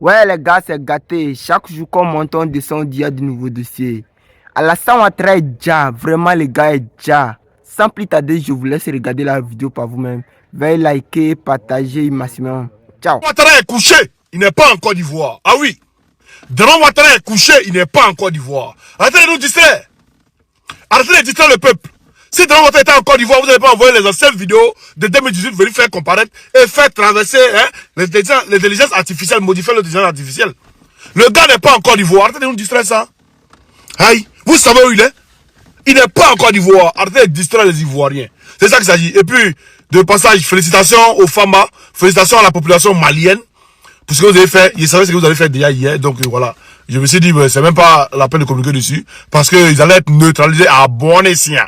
Ouais les gars, c'est gâté. Chaque jour qu'on monte, on descend, il y a de nouveaux dossiers. Alassane Ouattara est déjà, vraiment les gars est déjà. Sans plus tarder, je vous laisse regarder la vidéo par vous-même. Veuillez liker, partager maximum. Ciao. Ouattara est couché, il n'est pas en Côte d'Ivoire. Ah oui. Draman Ouattara est couché, il n'est pas en Côte d'Ivoire. Arrêtez de nous distraire. Arrêtez de distraire le peuple. Si Draman Ouattara était en Côte d'Ivoire, vous n'avez pas envoyé les anciennes vidéos de 2018 venir faire comparaître et faire traverser l'intelligence artificielle, modifier l'intelligence artificielle. Le gars n'est pas en Côte d'Ivoire. Arrêtez de nous distraire ça. Aïe. Vous savez où il est? Il n'est pas en Côte d'Ivoire. Arrêtez de distraire les Ivoiriens. C'est ça qu'il s'agit. Et puis, de passage, félicitations aux femmes, félicitations à la population malienne. Pour ce que vous avez fait, je savais ce que vous avez fait déjà hier. Donc voilà. Je me suis dit, c'est même pas la peine de communiquer dessus. Parce qu'ils allaient être neutralisés à bon escient.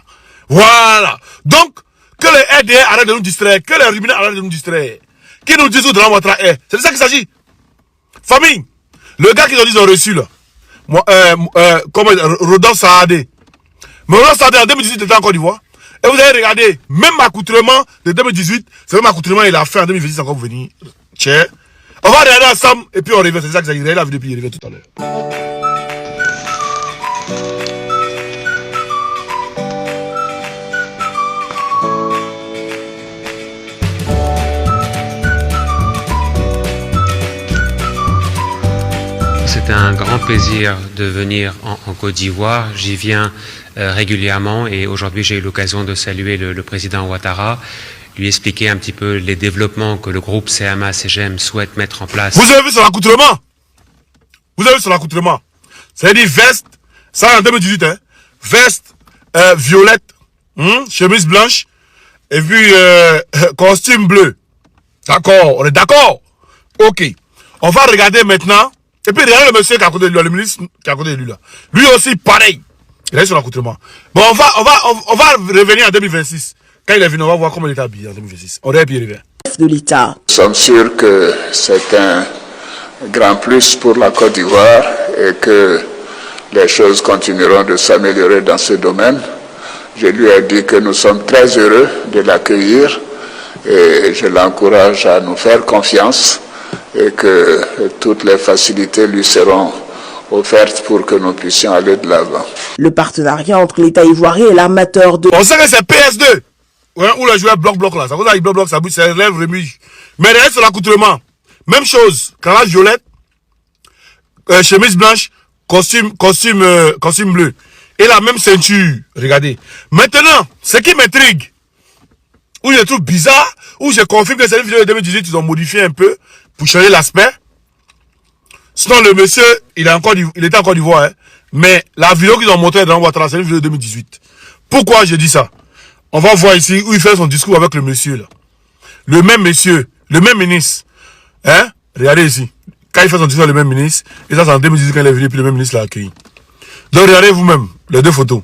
Voilà. Donc, que les RDR arrêtent de nous distraire. Que les Ruminants arrêtent de nous distraire. Qui nous disent où Draman Ouattara est. C'est de ça qu'il s'agit. Famille. Le gars qui nous dit ont reçu là. Moi, comment Rodolphe Saadé. Mais Rodolphe Saadé en 2018 était en Côte d'Ivoire. Et vous avez regardé, même accoutrement de 2018, c'est même accoutrement il a fait en 2026 encore venir. Tiens. On va regarder ensemble et puis on revient. C'est ça que ça la vidéo puis il revient tout à l'heure. C'est un grand plaisir de venir en Côte d'Ivoire. J'y viens régulièrement et aujourd'hui j'ai eu l'occasion de saluer le président Ouattara, lui expliquer un petit peu les développements que le groupe CMA-CGM souhaite mettre en place. Vous avez vu sur l'accoutrement? Vous avez vu sur l'accoutrement? Ça veut dire veste, ça en 2018, hein? Veste violette, chemise blanche et puis costume bleu. D'accord, on est d'accord? Ok. On va regarder maintenant. Et puis regardez le monsieur qui est à côté de lui, le ministre qui est à côté de lui là. Lui aussi pareil. Il est sur l'accoutrement. Bon, on va revenir en 2026. Quand il est venu, on va voir comment il est habillé en 2026. On revient puis il revient. De l'État. Nous sommes sûrs que c'est un grand plus pour la Côte d'Ivoire et que les choses continueront de s'améliorer dans ce domaine. Je lui ai dit que nous sommes très heureux de l'accueillir et je l'encourage à nous faire confiance et que toutes les facilités lui seront offertes pour que nous puissions aller de l'avant. Le partenariat entre l'État ivoirien et l'armateur de... On sait que c'est PS2. Ouais, où le joueur bloc là. Ça vous a bloc, ça bouge, ça lève, remue. Mais derrière sur l'accoutrement. Même chose. Cravate violette, chemise blanche, costume bleu. Et la même ceinture. Regardez. Maintenant, ce qui m'intrigue, où je trouve bizarre, où je confirme que c'est une vidéo de 2018, ils ont modifié un peu pour changer l'aspect. Sinon, le monsieur, il était en Côte d'Ivoire, hein. Mais la vidéo qu'ils ont montrée dans Ouattara, c'est une vidéo de 2018. Pourquoi je dis ça? On va voir ici où il fait son discours avec le monsieur, là. Le même monsieur, le même ministre. Hein? Regardez ici. Quand il fait son discours avec le même ministre, et ça c'est en 2018 quand il est venu, puis le même ministre l'a accueilli. Donc regardez vous-même, les deux photos.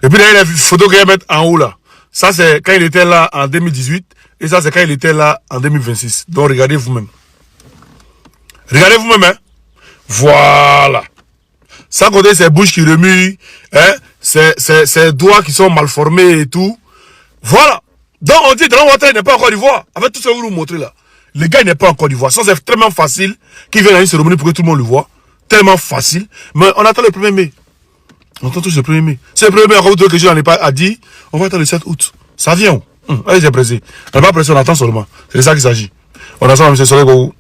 Et puis derrière les photos qu'il va mettre en haut, là. Ça c'est quand il était là en 2018, et ça c'est quand il était là en 2026. Donc regardez vous-même. Regardez vous-même, hein. Voilà. Sans compter ses bouches qui remuent, hein, ses doigts qui sont mal formés et tout. Voilà. Donc on dit Draman Ouattara n'est pas en Côte d'Ivoire. Avec tout ce que vous nous montrez là. Le gars n'est pas en Côte d'Ivoire. Ça c'est tellement facile qu'il vient dans une cérémonie pour que tout le monde le voit. Tellement facile. Mais on attend le 1er mai. On attend tous le 1er mai. C'est le 1er mai, encore quelque chose à dire. On va attendre le 7 août. Ça vient. Allez, j'ai pressé. On n'est pas pressé, on attend seulement. C'est de ça qu'il s'agit. On attend M. Soleil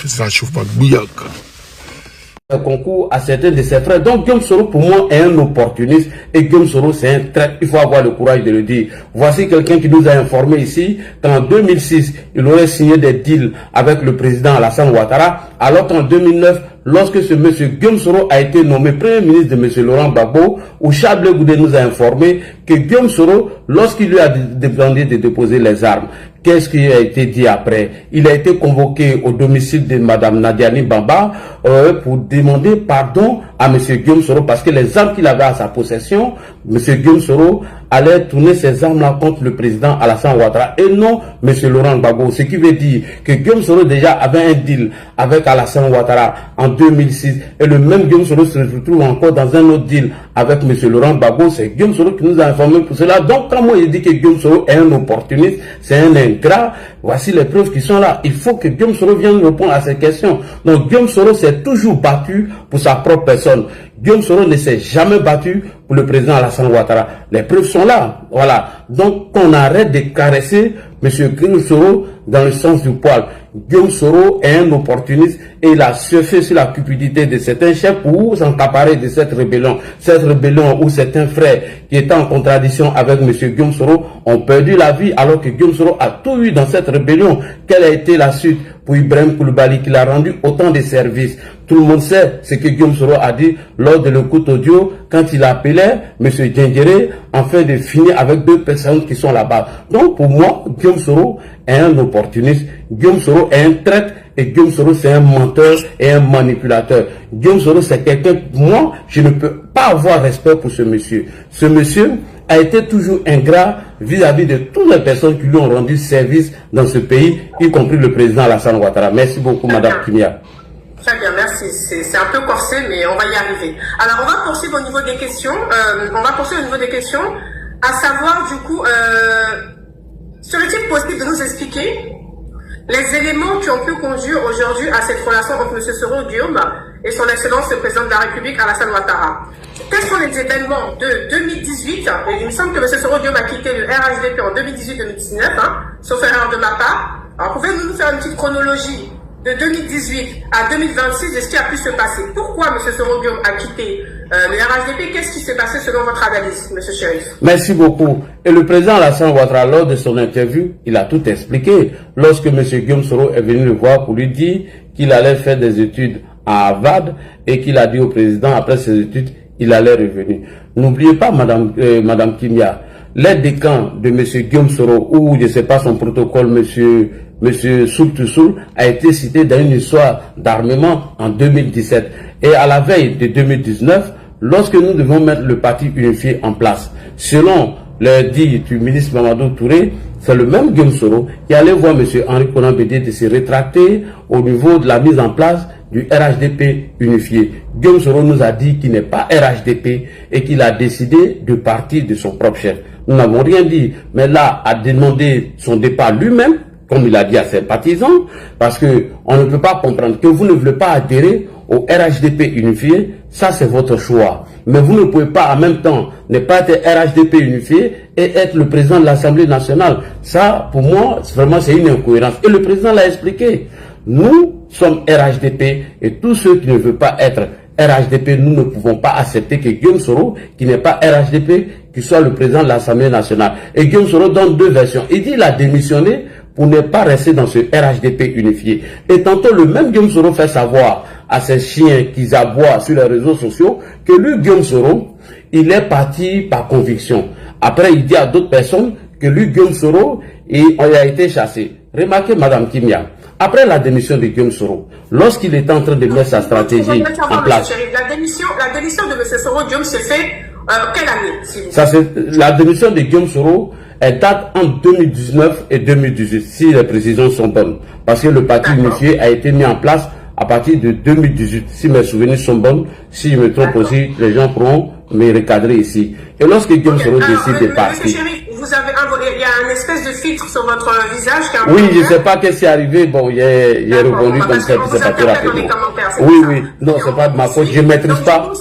ça chauffe pas. Un concours à certains de ses frères. Donc Guillaume Soro pour moi est un opportuniste et Guillaume Soro c'est un traître. Il faut avoir le courage de le dire. Voici quelqu'un qui nous a informé ici qu'en 2006 il aurait signé des deals avec le président Alassane Ouattara, alors qu'en 2009 lorsque ce monsieur Guillaume Soro a été nommé premier ministre de monsieur Laurent Gbagbo, où Chablé Goudé nous a informé que Guillaume Soro, lorsqu'il lui a demandé de déposer les armes, qu'est-ce qui a été dit après? Il a été convoqué au domicile de madame Nadiani Bamba pour demander pardon à monsieur Guillaume Soro parce que les armes qu'il avait à sa possession, monsieur Guillaume Soro allait tourner ses armes-là contre le président Alassane Ouattara et non M. Laurent Gbagbo. Ce qui veut dire que Guillaume Soro déjà avait un deal avec Alassane Ouattara en 2006 et le même Guillaume Soro se retrouve encore dans un autre deal avec M. Laurent Gbagbo. C'est Guillaume Soro qui nous a informé pour cela. Donc quand moi je dis que Guillaume Soro est un opportuniste, c'est un ingrat, voici les preuves qui sont là. Il faut que Guillaume Soro vienne répondre à ces questions. Donc Guillaume Soro s'est toujours battu pour sa propre personne. Guillaume Soro ne s'est jamais battu pour le président Alassane Ouattara. Les preuves sont là. Voilà. Donc, qu'on arrête de caresser M. Guillaume Soro dans le sens du poil. Guillaume Soro est un opportuniste et il a surfé sur la cupidité de certains chefs pour s'emparer de cette rébellion. Cette rébellion où certains frères qui étaient en contradiction avec M. Guillaume Soro ont perdu la vie alors que Guillaume Soro a tout eu dans cette rébellion. Quelle a été la suite pour Ibrahim Koulibaly qui l'a rendu autant de services? Tout le monde sait ce que Guillaume Soro a dit lors de l'écoute audio quand il appelait M. Djendjere afin de finir avec deux personnes qui sont là-bas. Donc pour moi, Guillaume Soro est un opportuniste, Guillaume Soro est un traître et Guillaume Soro c'est un menteur et un manipulateur. Guillaume Soro c'est quelqu'un, moi je ne peux pas avoir respect pour ce monsieur. Ce monsieur a été toujours ingrat vis-à-vis de toutes les personnes qui lui ont rendu service dans ce pays, y compris le président Alassane Ouattara. Merci beaucoup, Madame Kimia. Très bien, merci. C'est un peu corsé, mais on va y arriver. Alors, on va poursuivre au niveau des questions. À savoir, du coup, serait-il possible de nous expliquer les éléments qui ont pu conduire aujourd'hui à cette relation entre M. Soro Guillaume et son Excellence le Président de la République, Alassane Ouattara? Quels sont les événements de 2018? Et il me semble que M. Soro Guillaume a quitté le RHDP en 2018-2019, sauf erreur de ma part. Alors, pouvez-vous nous faire une petite chronologie de 2018 à 2026 de ce qui a pu se passer? Pourquoi M. Soro Guillaume a quitté le RHDP? Qu'est-ce qui s'est passé selon votre analyse, M. Chérif? Merci beaucoup. Et le président Alassane Ouattara, lors de son interview, il a tout expliqué. Lorsque M. Guillaume Soro est venu le voir pour lui dire qu'il allait faire des études à Harvard et qu'il a dit au président, après ses études, il allait revenir. N'oubliez pas, Madame Kimia, l'aide de camp de M. Guillaume Soro, ou je ne sais pas son protocole, M. Soul a été cité dans une histoire d'armement en 2017. Et à la veille de 2019, lorsque nous devons mettre le parti unifié en place, selon le dit du ministre Mamadou Touré, c'est le même Guillaume Soro qui allait voir M. Henri Konan Bédié de se rétracter au niveau de la mise en place du RHDP unifié. Guillaume Soro nous a dit qu'il n'est pas RHDP et qu'il a décidé de partir de son propre chef. Nous n'avons rien dit, mais là, a demandé son départ lui-même, comme il a dit à ses partisans, parce que on ne peut pas comprendre que vous ne voulez pas adhérer au RHDP unifié, ça c'est votre choix. Mais vous ne pouvez pas en même temps ne pas être RHDP unifié et être le président de l'Assemblée nationale. Ça, pour moi, vraiment c'est une incohérence. Et le président l'a expliqué. Nous sommes RHDP et tous ceux qui ne veulent pas être RHDP, nous ne pouvons pas accepter que Guillaume Soro, qui n'est pas RHDP, qui soit le président de l'Assemblée nationale. Et Guillaume Soro donne deux versions. Il dit qu'il a démissionné pour ne pas rester dans ce RHDP unifié. Et tantôt, le même Guillaume Soro fait savoir à ses chiens qu'ils aboient sur les réseaux sociaux que lui, Guillaume Soro, il est parti par conviction. Après, il dit à d'autres personnes que lui, Guillaume Soro, il a été chassé. Remarquez, Madame Kimia, après la démission de Guillaume Soro, lorsqu'il était en train de mettre sa stratégie en place. La démission de M. Soro Guillaume s'est fait quelle année? La démission de Guillaume Soro, elle date entre 2019 et 2018, si les précisions sont bonnes. Parce que le parti unifié a été mis en place à partir de 2018. Si mes souvenirs sont bons, si je me trompe aussi, les gens pourront me recadrer ici. Et lorsque Guillaume Soro décide de partir... Il y a une espèce de filtre sur votre visage. Oui, je ne sais pas qu'est-ce qui est arrivé. Bon, il est revenu comme ça, c'est pas très rapidement. Oui, non, c'est pas de ma faute, je ne maîtrise pas.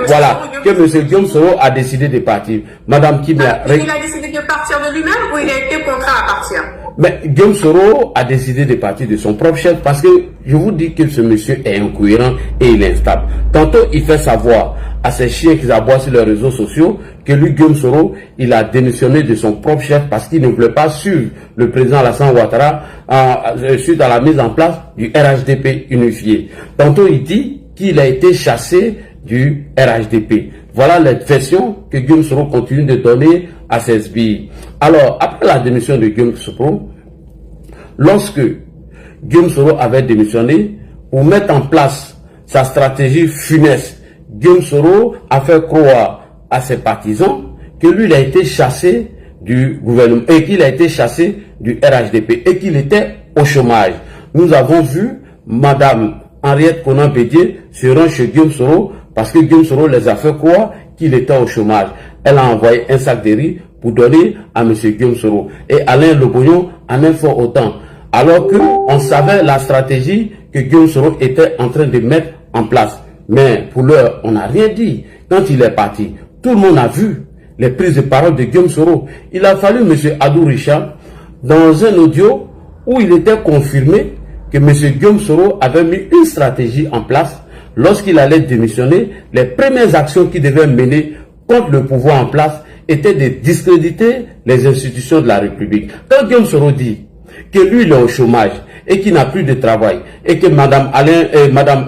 Voilà, que M. Guillaume Soro a décidé de partir. Madame Kimia... Il a décidé de partir de lui-même ou il a été contraint à partir? Mais Guillaume Soro a décidé de partir de son propre chef parce que je vous dis que ce monsieur est incohérent et il est instable. Tantôt, il fait savoir à ses chiens qui aboient sur les réseaux sociaux que lui, Guillaume Soro, il a démissionné de son propre chef parce qu'il ne voulait pas suivre le président Alassane Ouattara suite à la mise en place du RHDP unifié. Tantôt, il dit qu'il a été chassé du RHDP. Voilà les versions que Guillaume Soro continue de donner à ses SBI. Alors, après la démission de Guillaume Soro, lorsque Guillaume Soro avait démissionné, pour mettre en place sa stratégie funeste, Guillaume Soro a fait croire à ses partisans que lui, il a été chassé du gouvernement et qu'il a été chassé du RHDP et qu'il était au chômage. Nous avons vu Madame Henriette Konan Bédié se rendre chez Guillaume Soro parce que Guillaume Soro les a fait croire qu'il était au chômage. Elle a envoyé un sac de riz pour donner à M. Guillaume Soro. Et Alain Leboyon en a fait autant. Alors qu'on savait la stratégie que Guillaume Soro était en train de mettre en place. Mais pour l'heure, on n'a rien dit. Quand il est parti, tout le monde a vu les prises de parole de Guillaume Soro. Il a fallu M. Adou Richard, dans un audio où il était confirmé que M. Guillaume Soro avait mis une stratégie en place. Lorsqu'il allait démissionner, les premières actions qu'il devait mener contre le pouvoir en place étaient de discréditer les institutions de la République. Quand Guillaume Soro dit que lui, il est au chômage et qu'il n'a plus de travail et que Madame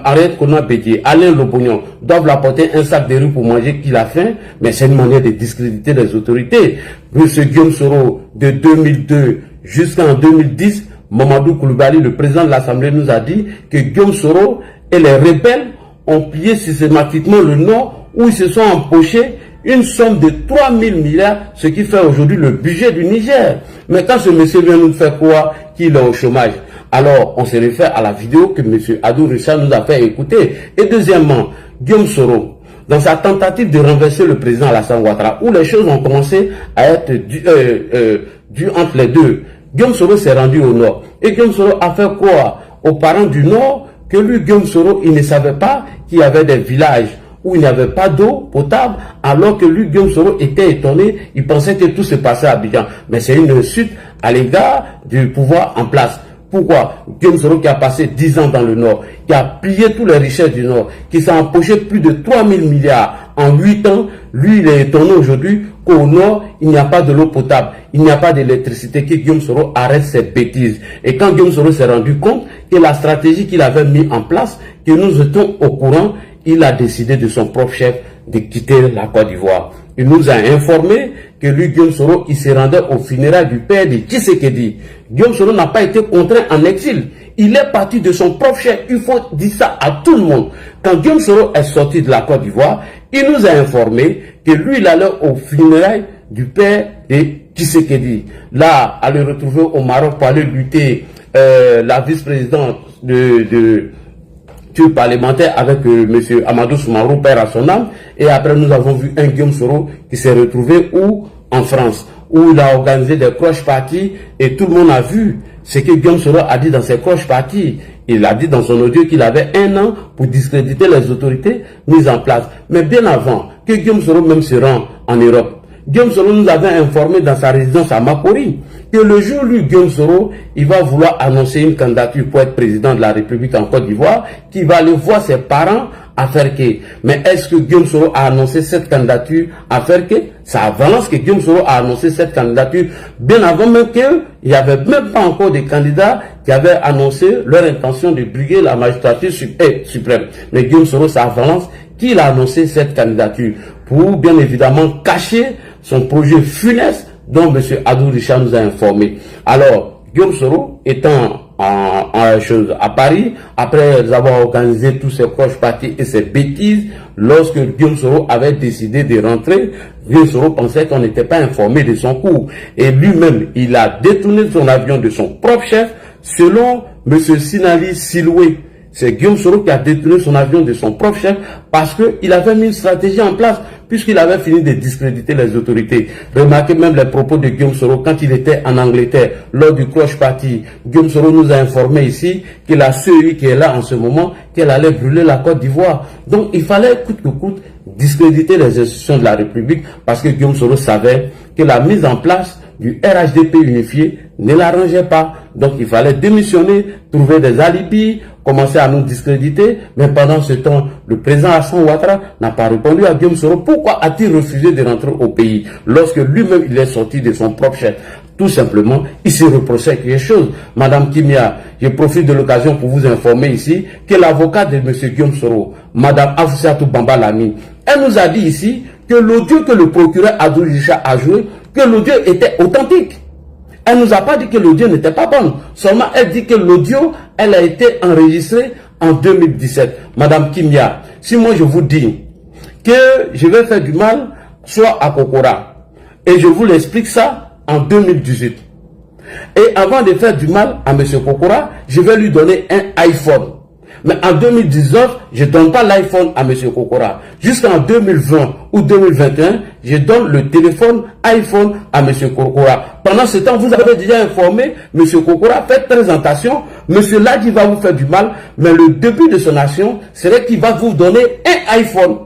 Henriette Konan Bédié, Alain Leboyon doivent l'apporter un sac de riz pour manger qu'il a faim, mais c'est une manière de discréditer les autorités. Monsieur Guillaume Soro, de 2002 jusqu'en 2010, Mamadou Koulibaly, le président de l'Assemblée, nous a dit que Guillaume Soro et les rebelles ont pillé systématiquement le Nord où ils se sont empochés une somme de 3000 milliards, ce qui fait aujourd'hui le budget du Niger. Mais quand ce monsieur vient nous faire croire qu'il est au chômage, alors on se réfère à la vidéo que M. Adou Richard nous a fait écouter. Et deuxièmement, Guillaume Soro, dans sa tentative de renverser le président Alassane Ouattara, où les choses ont commencé à être dues entre les deux, Guillaume Soro s'est rendu au Nord. Et Guillaume Soro a fait croire aux parents du Nord que lui, Guillaume Soro, il ne savait pas qu'il y avait des villages où il n'y avait pas d'eau potable, alors que lui, Guillaume Soro, était étonné, il pensait que tout se passait à Abidjan. Mais c'est une insulte à l'égard du pouvoir en place. Pourquoi? Guillaume Soro qui a passé 10 ans dans le Nord, qui a pillé toutes les richesses du Nord, qui s'est empoché plus de 3000 milliards en 8 ans, lui, il est étonné aujourd'hui qu'au Nord, il n'y a pas de l'eau potable, il n'y a pas d'électricité, que Guillaume Soro arrête ses bêtises. Et quand Guillaume Soro s'est rendu compte que la stratégie qu'il avait mise en place, que nous étions au courant, il a décidé de son propre chef de quitter la Côte d'Ivoire. Il nous a informé que lui, Guillaume Soro, il se rendait au funérailles du père de Tshisekedi. Guillaume Soro n'a pas été contraint en exil. Il est parti de son propre chef. Il faut dire ça à tout le monde. Quand Guillaume Soro est sorti de la Côte d'Ivoire, il nous a informé que lui, il allait au funérailles du père de Tshisekedi. Là, à le retrouver au Maroc pour aller lutter la vice-présidente de parlementaire avec M. Amadou Soumarou, père à son âme. Et après, nous avons vu un Guillaume Soro qui s'est retrouvé où? En France, où il a organisé des croches parties et tout le monde a vu ce que Guillaume Soro a dit dans ses croches parties. Il a dit dans son audio qu'il avait 1 an pour discréditer les autorités mises en place. Mais bien avant que Guillaume Soro même se rende en Europe, Guillaume Soro nous avait informé dans sa résidence à Makori que le jour où Guillaume Soro, il va vouloir annoncer une candidature pour être président de la République en Côte d'Ivoire, qu'il va aller voir ses parents à faire que. Mais est-ce que Guillaume Soro a annoncé cette candidature à faire que? Ça avance que Guillaume Soro a annoncé cette candidature bien avant même qu'il n'y avait même pas encore de candidats qui avaient annoncé leur intention de briguer la magistrature suprême. Mais Guillaume Soro, ça avance qu'il a annoncé cette candidature pour bien évidemment cacher son projet funeste dont M. Adou Richard nous a informé. Alors, Guillaume Soro étant à Paris, après avoir organisé tous ses croches parties et ses bêtises, lorsque Guillaume Soro avait décidé de rentrer, Guillaume Soro pensait qu'on n'était pas informé de son cours. Et lui-même, il a détourné son avion de son propre chef, selon M. Sinali Siloué. C'est Guillaume Soro qui a détourné son avion de son propre chef parce qu'il avait mis une stratégie en place puisqu'il avait fini de discréditer les autorités. Remarquez même les propos de Guillaume Soro quand il était en Angleterre lors du Croche Party. Guillaume Soro nous a informé ici que la CEI qui est là en ce moment, qu'elle allait brûler la Côte d'Ivoire. Donc il fallait coûte que coûte discréditer les institutions de la République parce que Guillaume Soro savait que la mise en place du RHDP unifié ne l'arrangeait pas. Donc il fallait démissionner, trouver des alibis, commencer à nous discréditer. Mais pendant ce temps, le président Alassane Ouattara n'a pas répondu à Guillaume Soro. Pourquoi a-t-il refusé de rentrer au pays lorsque lui-même il est sorti de son propre chef? Tout simplement, il se reprochait quelque chose. Madame Kimia, je profite de l'occasion pour vous informer ici que l'avocat de M. Guillaume Soro, Madame Afousatou Bamba Lami, elle nous a dit ici que l'audio que le procureur Adou Richard a joué, que l'audio était authentique. Elle nous a pas dit que l'audio n'était pas bon. Seulement, elle dit que l'audio, elle a été enregistrée en 2017. Madame Kimia, si moi je vous dis que je vais faire du mal, soit à Kokora, Et je vous l'explique ça en 2018. Et avant de faire du mal à M. Kokora, je vais lui donner un iPhone. Mais en 2019, je ne donne pas l'iPhone à M. Kokora. Jusqu'en 2020 ou 2021, je donne le téléphone iPhone à M. Kokora. Pendant ce temps, vous avez déjà informé M. Kokora, faites très attention. M. Ladi va vous faire du mal, mais le début de son action serait qu'il va vous donner un iPhone.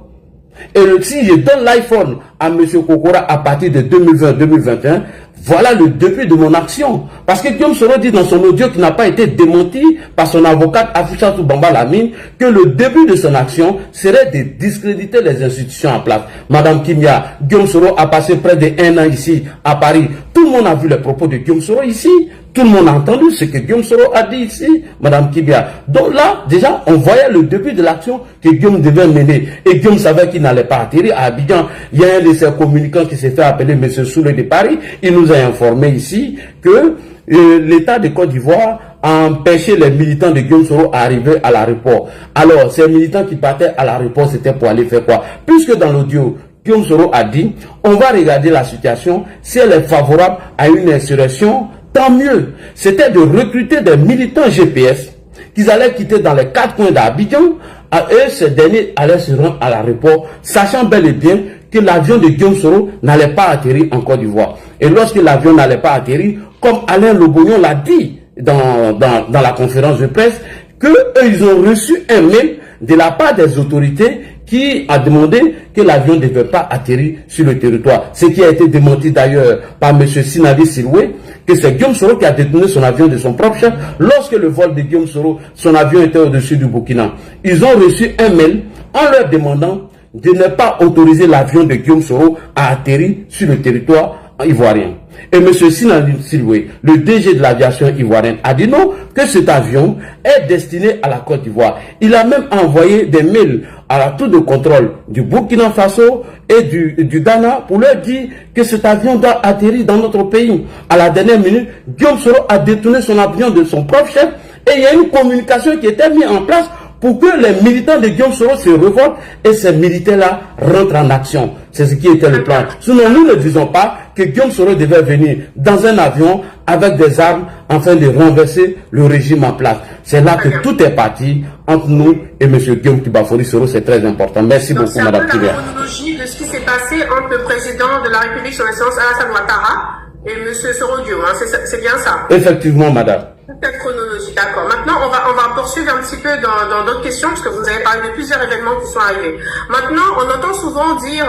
Et si je donne l'iPhone à M. Kokora à partir de 2020-2021, voilà le début de mon action. Parce que Guillaume Soro dit dans son audio qui n'a pas été démenti par son avocate Afouchatou Bamba Lamine que le début de son action serait de discréditer les institutions en place. Madame Kimia, Guillaume Soro a passé près de 1 an ici à Paris. Tout le monde a vu les propos de Guillaume Soro ici. Tout le monde a entendu ce que Guillaume Soro a dit ici, Madame Kibia. Donc là, déjà, on voyait le début de l'action que Guillaume devait mener. Et Guillaume savait qu'il n'allait pas atterrir à Abidjan. Il y a un de ses communicants qui s'est fait appeler M. Soule de Paris. Il nous a informé ici que l'État de Côte d'Ivoire a empêché les militants de Guillaume Soro à arriver à l'aéroport. Alors, ces militants qui partaient à l'aéroport, c'était pour aller faire quoi? Puisque dans l'audio, Guillaume Soro a dit, on va regarder la situation, si elle est favorable à une insurrection, tant mieux. C'était de recruter des militants GPS qu'ils allaient quitter dans les 4 coins d'Abidjan et ces derniers allaient se rendre à l'aéroport, sachant bel et bien que l'avion de Guillaume Soro n'allait pas atterrir en Côte d'Ivoire. Et lorsque l'avion n'allait pas atterrir, comme Alain Lobognon l'a dit dans la conférence de presse, qu'ils ont reçu un mail de la part des autorités qui a demandé que l'avion ne devait pas atterrir sur le territoire. Ce qui a été démenti d'ailleurs par M. Sinali Silwe, que c'est Guillaume Soro qui a détourné son avion de son propre chef. Lorsque le vol de Guillaume Soro, son avion était au-dessus du Burkina. Ils ont reçu un mail en leur demandant de ne pas autoriser l'avion de Guillaume Soro à atterrir sur le territoire ivoirien. Et M. Sinali Silwe, le DG de l'aviation ivoirienne, a dit non, que cet avion est destiné à la Côte d'Ivoire. Il a même envoyé des mails à la tour de contrôle du Burkina Faso et du Ghana pour leur dire que cet avion doit atterrir dans notre pays. À la dernière minute, Guillaume Soro a détourné son avion de son propre chef et il y a une communication qui était mise en place pour que les militants de Guillaume Soro se révoltent et ces militaires-là rentrent en action. C'est ce qui était le plan. Sinon, nous ne disons pas que Guillaume Soro devait venir dans un avion avec des armes afin de renverser le régime en place. C'est là que tout est parti entre nous et M. Guillaume Kibafori Soro. C'est très important. Merci beaucoup, Mme Kibia. C'est la chronologie de ce qui s'est passé entre le président de la République son Excellence Alassane Ouattara et M. Soro Dio. Hein. C'est bien ça? Effectivement, madame. Cette chronologie, d'accord. Maintenant, on va poursuivre un petit peu dans d'autres questions, parce que vous avez parlé de plusieurs événements qui sont arrivés. Maintenant, on entend souvent dire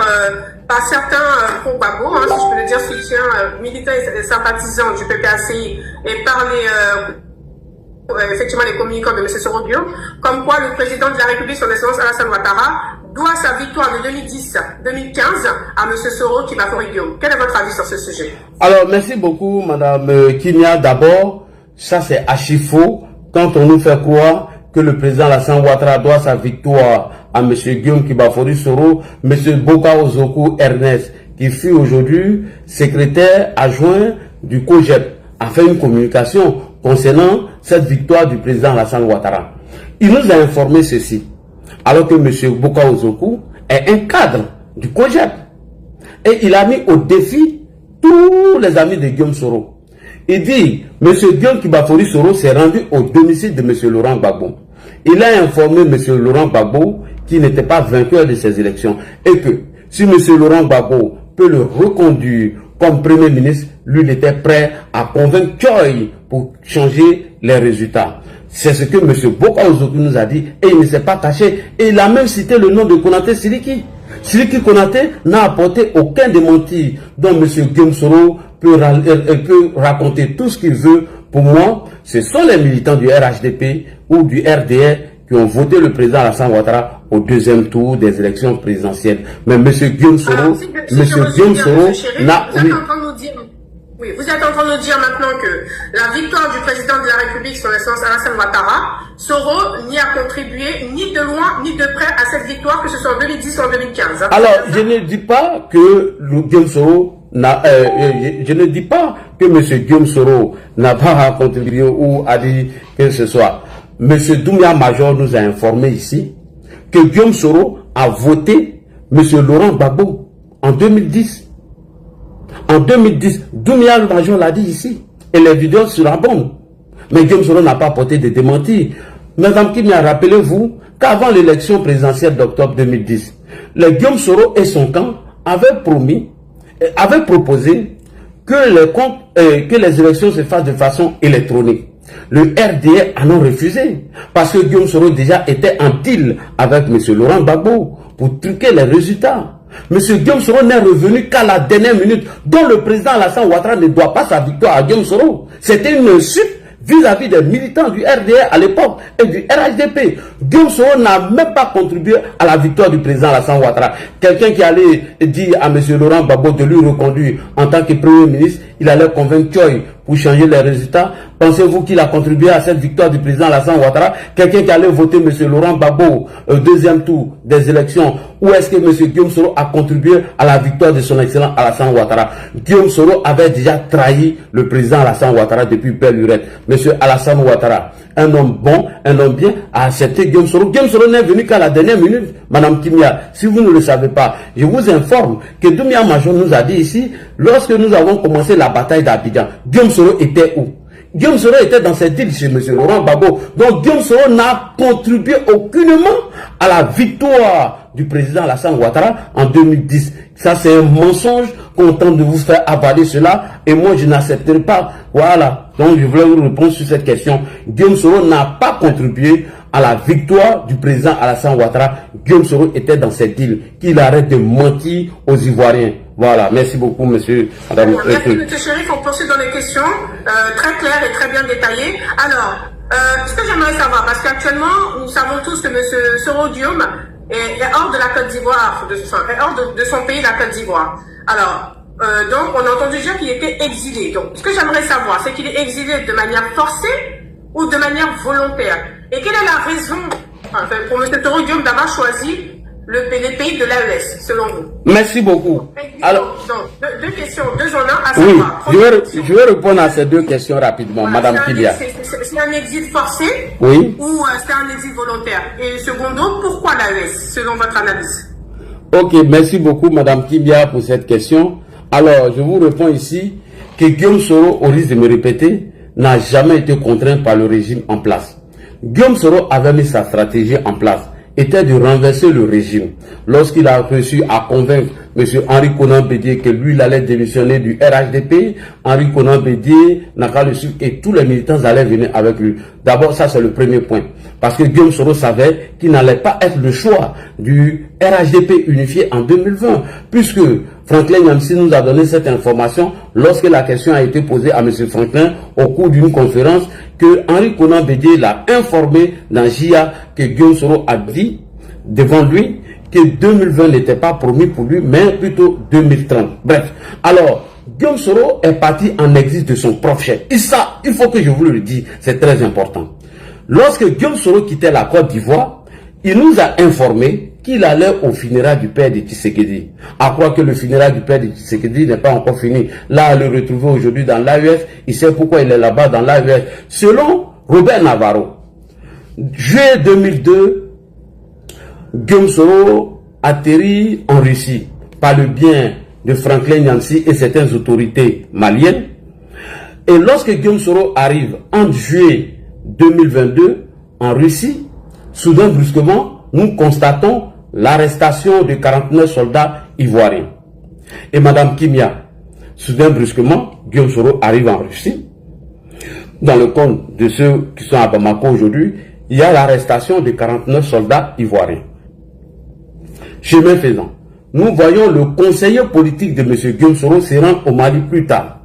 par certains pro-Gbagbo, si je peux le dire, soutiens militants et sympathisants du PPACI, et par effectivement les communicants de M. Soro Dio, comme quoi le président de la République, son Excellence Alassane Ouattara, doit sa victoire de 2010-2015 à M. Soro Kibafori Dio. Quel est votre avis sur ce sujet? Alors, merci beaucoup, Madame Kimia. D'abord, ça c'est archi faux quand on nous fait croire que le président Alassane Ouattara doit sa victoire à M. Guillaume Kibafori Soro, M. Boka Ozoku Ernest, qui fut aujourd'hui secrétaire adjoint du COGEP, a fait une communication concernant cette victoire du président Alassane Ouattara. Il nous a informé ceci, alors que M. Boka Ozoku est un cadre du COGEP. Et il a mis au défi tous les amis de Guillaume Soro. Il dit, M. Guillaume Kibafori Soro s'est rendu au domicile de M. Laurent Gbagbo. Il a informé M. Laurent Gbagbo qu'il n'était pas vainqueur de ces élections. Et que si M. Laurent Gbagbo peut le reconduire comme Premier ministre, lui il était prêt à convaincre Choy pour changer les résultats. C'est ce que M. Boka Ozoku nous a dit et il ne s'est pas caché. Et il a même cité le nom de Konaté Siliki. Siliki Konaté n'a apporté aucun démenti dont M. Guillaume Soro peut raconter tout ce qu'il veut. Pour moi, ce sont les militants du RHDP ou du RDR qui ont voté le président Alassane Ouattara au deuxième tour des élections présidentielles. Mais M. Guillaume Soro, n'a... Oui, vous êtes en train de nous dire maintenant que la victoire du président de la République, son Excellence Alassane Ouattara, Soro n'y a contribué ni de loin ni de près à cette victoire, que ce soit en 2010 ou en 2015. Hein. Alors, je ne dis pas que Guillaume Soro je ne dis pas que M. Guillaume Soro n'a pas contribué ou a dit que ce soit. M. Doumbia Major nous a informé ici que Guillaume Soro a voté M. Laurent Gbagbo en 2010. En 2010, Doumbia le major l'a dit ici. Et les vidéos sur la bombe. Mais Guillaume Soro n'a pas apporté de démenti. Madame Kimia, rappelez-vous qu'avant l'élection présidentielle d'octobre 2010, le Guillaume Soro et son camp avaient proposé que les élections se fassent de façon électronique. Le RDR en a refusé parce que Guillaume Soro déjà était en deal avec M. Laurent Gbagbo pour truquer les résultats. M. Guillaume Soro n'est revenu qu'à la dernière minute, dont le président Alassane Ouattara ne doit pas sa victoire à Guillaume Soro. C'était une insulte vis-à-vis des militants du RDR à l'époque et du RHDP. Guillaume Soro n'a même pas contribué à la victoire du président Alassane Ouattara. Quelqu'un qui allait dire à M. Laurent Gbagbo de lui reconduire en tant que Premier ministre, il allait convaincre Choy pour changer les résultats. Pensez-vous qu'il a contribué à cette victoire du président Alassane Ouattara? Quelqu'un qui allait voter M. Laurent Gbagbo au deuxième tour des élections, ou est-ce que M. Guillaume Soro a contribué à la victoire de son excellent Alassane Ouattara? Guillaume Soro avait déjà trahi le président Alassane Ouattara depuis belle lurette. M. Alassane Ouattara, un homme bon, un homme bien, a accepté Guillaume Soro. Guillaume Soro n'est venu qu'à la dernière minute. Madame Kimia, si vous ne le savez pas, je vous informe que Doumbia Major nous a dit ici, lorsque nous avons commencé la bataille d'Abidjan, Guillaume Soro était où? Guillaume Soro était dans cette île chez M. Laurent Gbagbo. Donc Guillaume Soro n'a contribué aucunement à la victoire du président Alassane Ouattara en 2010. Ça, c'est un mensonge qu'on tente de vous faire avaler cela. Et moi, je n'accepterai pas. Voilà. Donc, je voulais vous répondre sur cette question. Guillaume Soro n'a pas contribué à la victoire du président Alassane Ouattara. Guillaume Soro était dans cette île. Qu'il arrête de mentir aux Ivoiriens. Voilà. Merci beaucoup, monsieur. Madame. Merci, M. Chérif. On poursuit dans les questions très claires et très bien détaillées. Alors, ce que j'aimerais savoir, parce qu'actuellement, nous savons tous que M. Soro Guillaume est hors de la Côte d'Ivoire, hors de son pays, la Côte d'Ivoire. Alors, donc, on a entendu dire qu'il était exilé. Donc, ce que j'aimerais savoir, c'est qu'il est exilé de manière forcée ou de manière volontaire. Et quelle est la raison pour M. Soro Guillaume d'avoir choisi les pays de l'AES, selon vous? Merci beaucoup. Alors, donc, deux questions, deux en un, à oui, savoir. je vais répondre à ces deux questions rapidement, Voilà, Madame Kilia. C'est un exil forcé, oui, ou c'est un exil volontaire? Et secondo, pourquoi l'AES, selon votre analyse? Ok, merci beaucoup, Madame Kilia, pour cette question. Alors, je vous réponds ici que Guillaume Soro, au risque de me répéter, n'a jamais été contraint par le régime en place. Guillaume Soro avait mis sa stratégie en place, était de renverser le régime. Lorsqu'il a réussi à convaincre M. Henri Konan Bédié que lui, il allait démissionner du RHDP, Henri Konan Bédié n'a qu'à le suivre et tous les militants allaient venir avec lui. D'abord, ça c'est le premier point. Parce que Guillaume Soro savait qu'il n'allait pas être le choix du RHDP unifié en 2020, puisque Franklin Nyamsi nous a donné cette information lorsque la question a été posée à M. Franklin au cours d'une conférence que Henri Konan Bédié l'a informé dans JIA que Guillaume Soro a dit devant lui que 2020 n'était pas promis pour lui, mais plutôt 2030. Bref, alors, Guillaume Soro est parti en exil de son propre chef. Et ça, il faut que je vous le dise, c'est très important. Lorsque Guillaume Soro quittait la Côte d'Ivoire, il nous a informé qu'il allait au funérail du père de Tshisekedi. À croire que le funérail du père de Tshisekedi n'est pas encore fini. Là, le retrouver aujourd'hui dans l'AES, il sait pourquoi il est là-bas dans l'AES. Selon Robert Navarro, juillet 2002, Guillaume Soro atterrit en Russie par le bien de Franklin Nyamsi et certaines autorités maliennes. Et lorsque Guillaume Soro arrive en juillet 2022 en Russie, soudain brusquement, nous constatons l'arrestation de 49 soldats ivoiriens. Et Madame Kimia, soudain brusquement, Guillaume Soro arrive en Russie. Dans le compte de ceux qui sont à Bamako aujourd'hui, il y a l'arrestation de 49 soldats ivoiriens. Chemin faisant, nous voyons le conseiller politique de M. Guillaume Soro se rendre au Mali plus tard.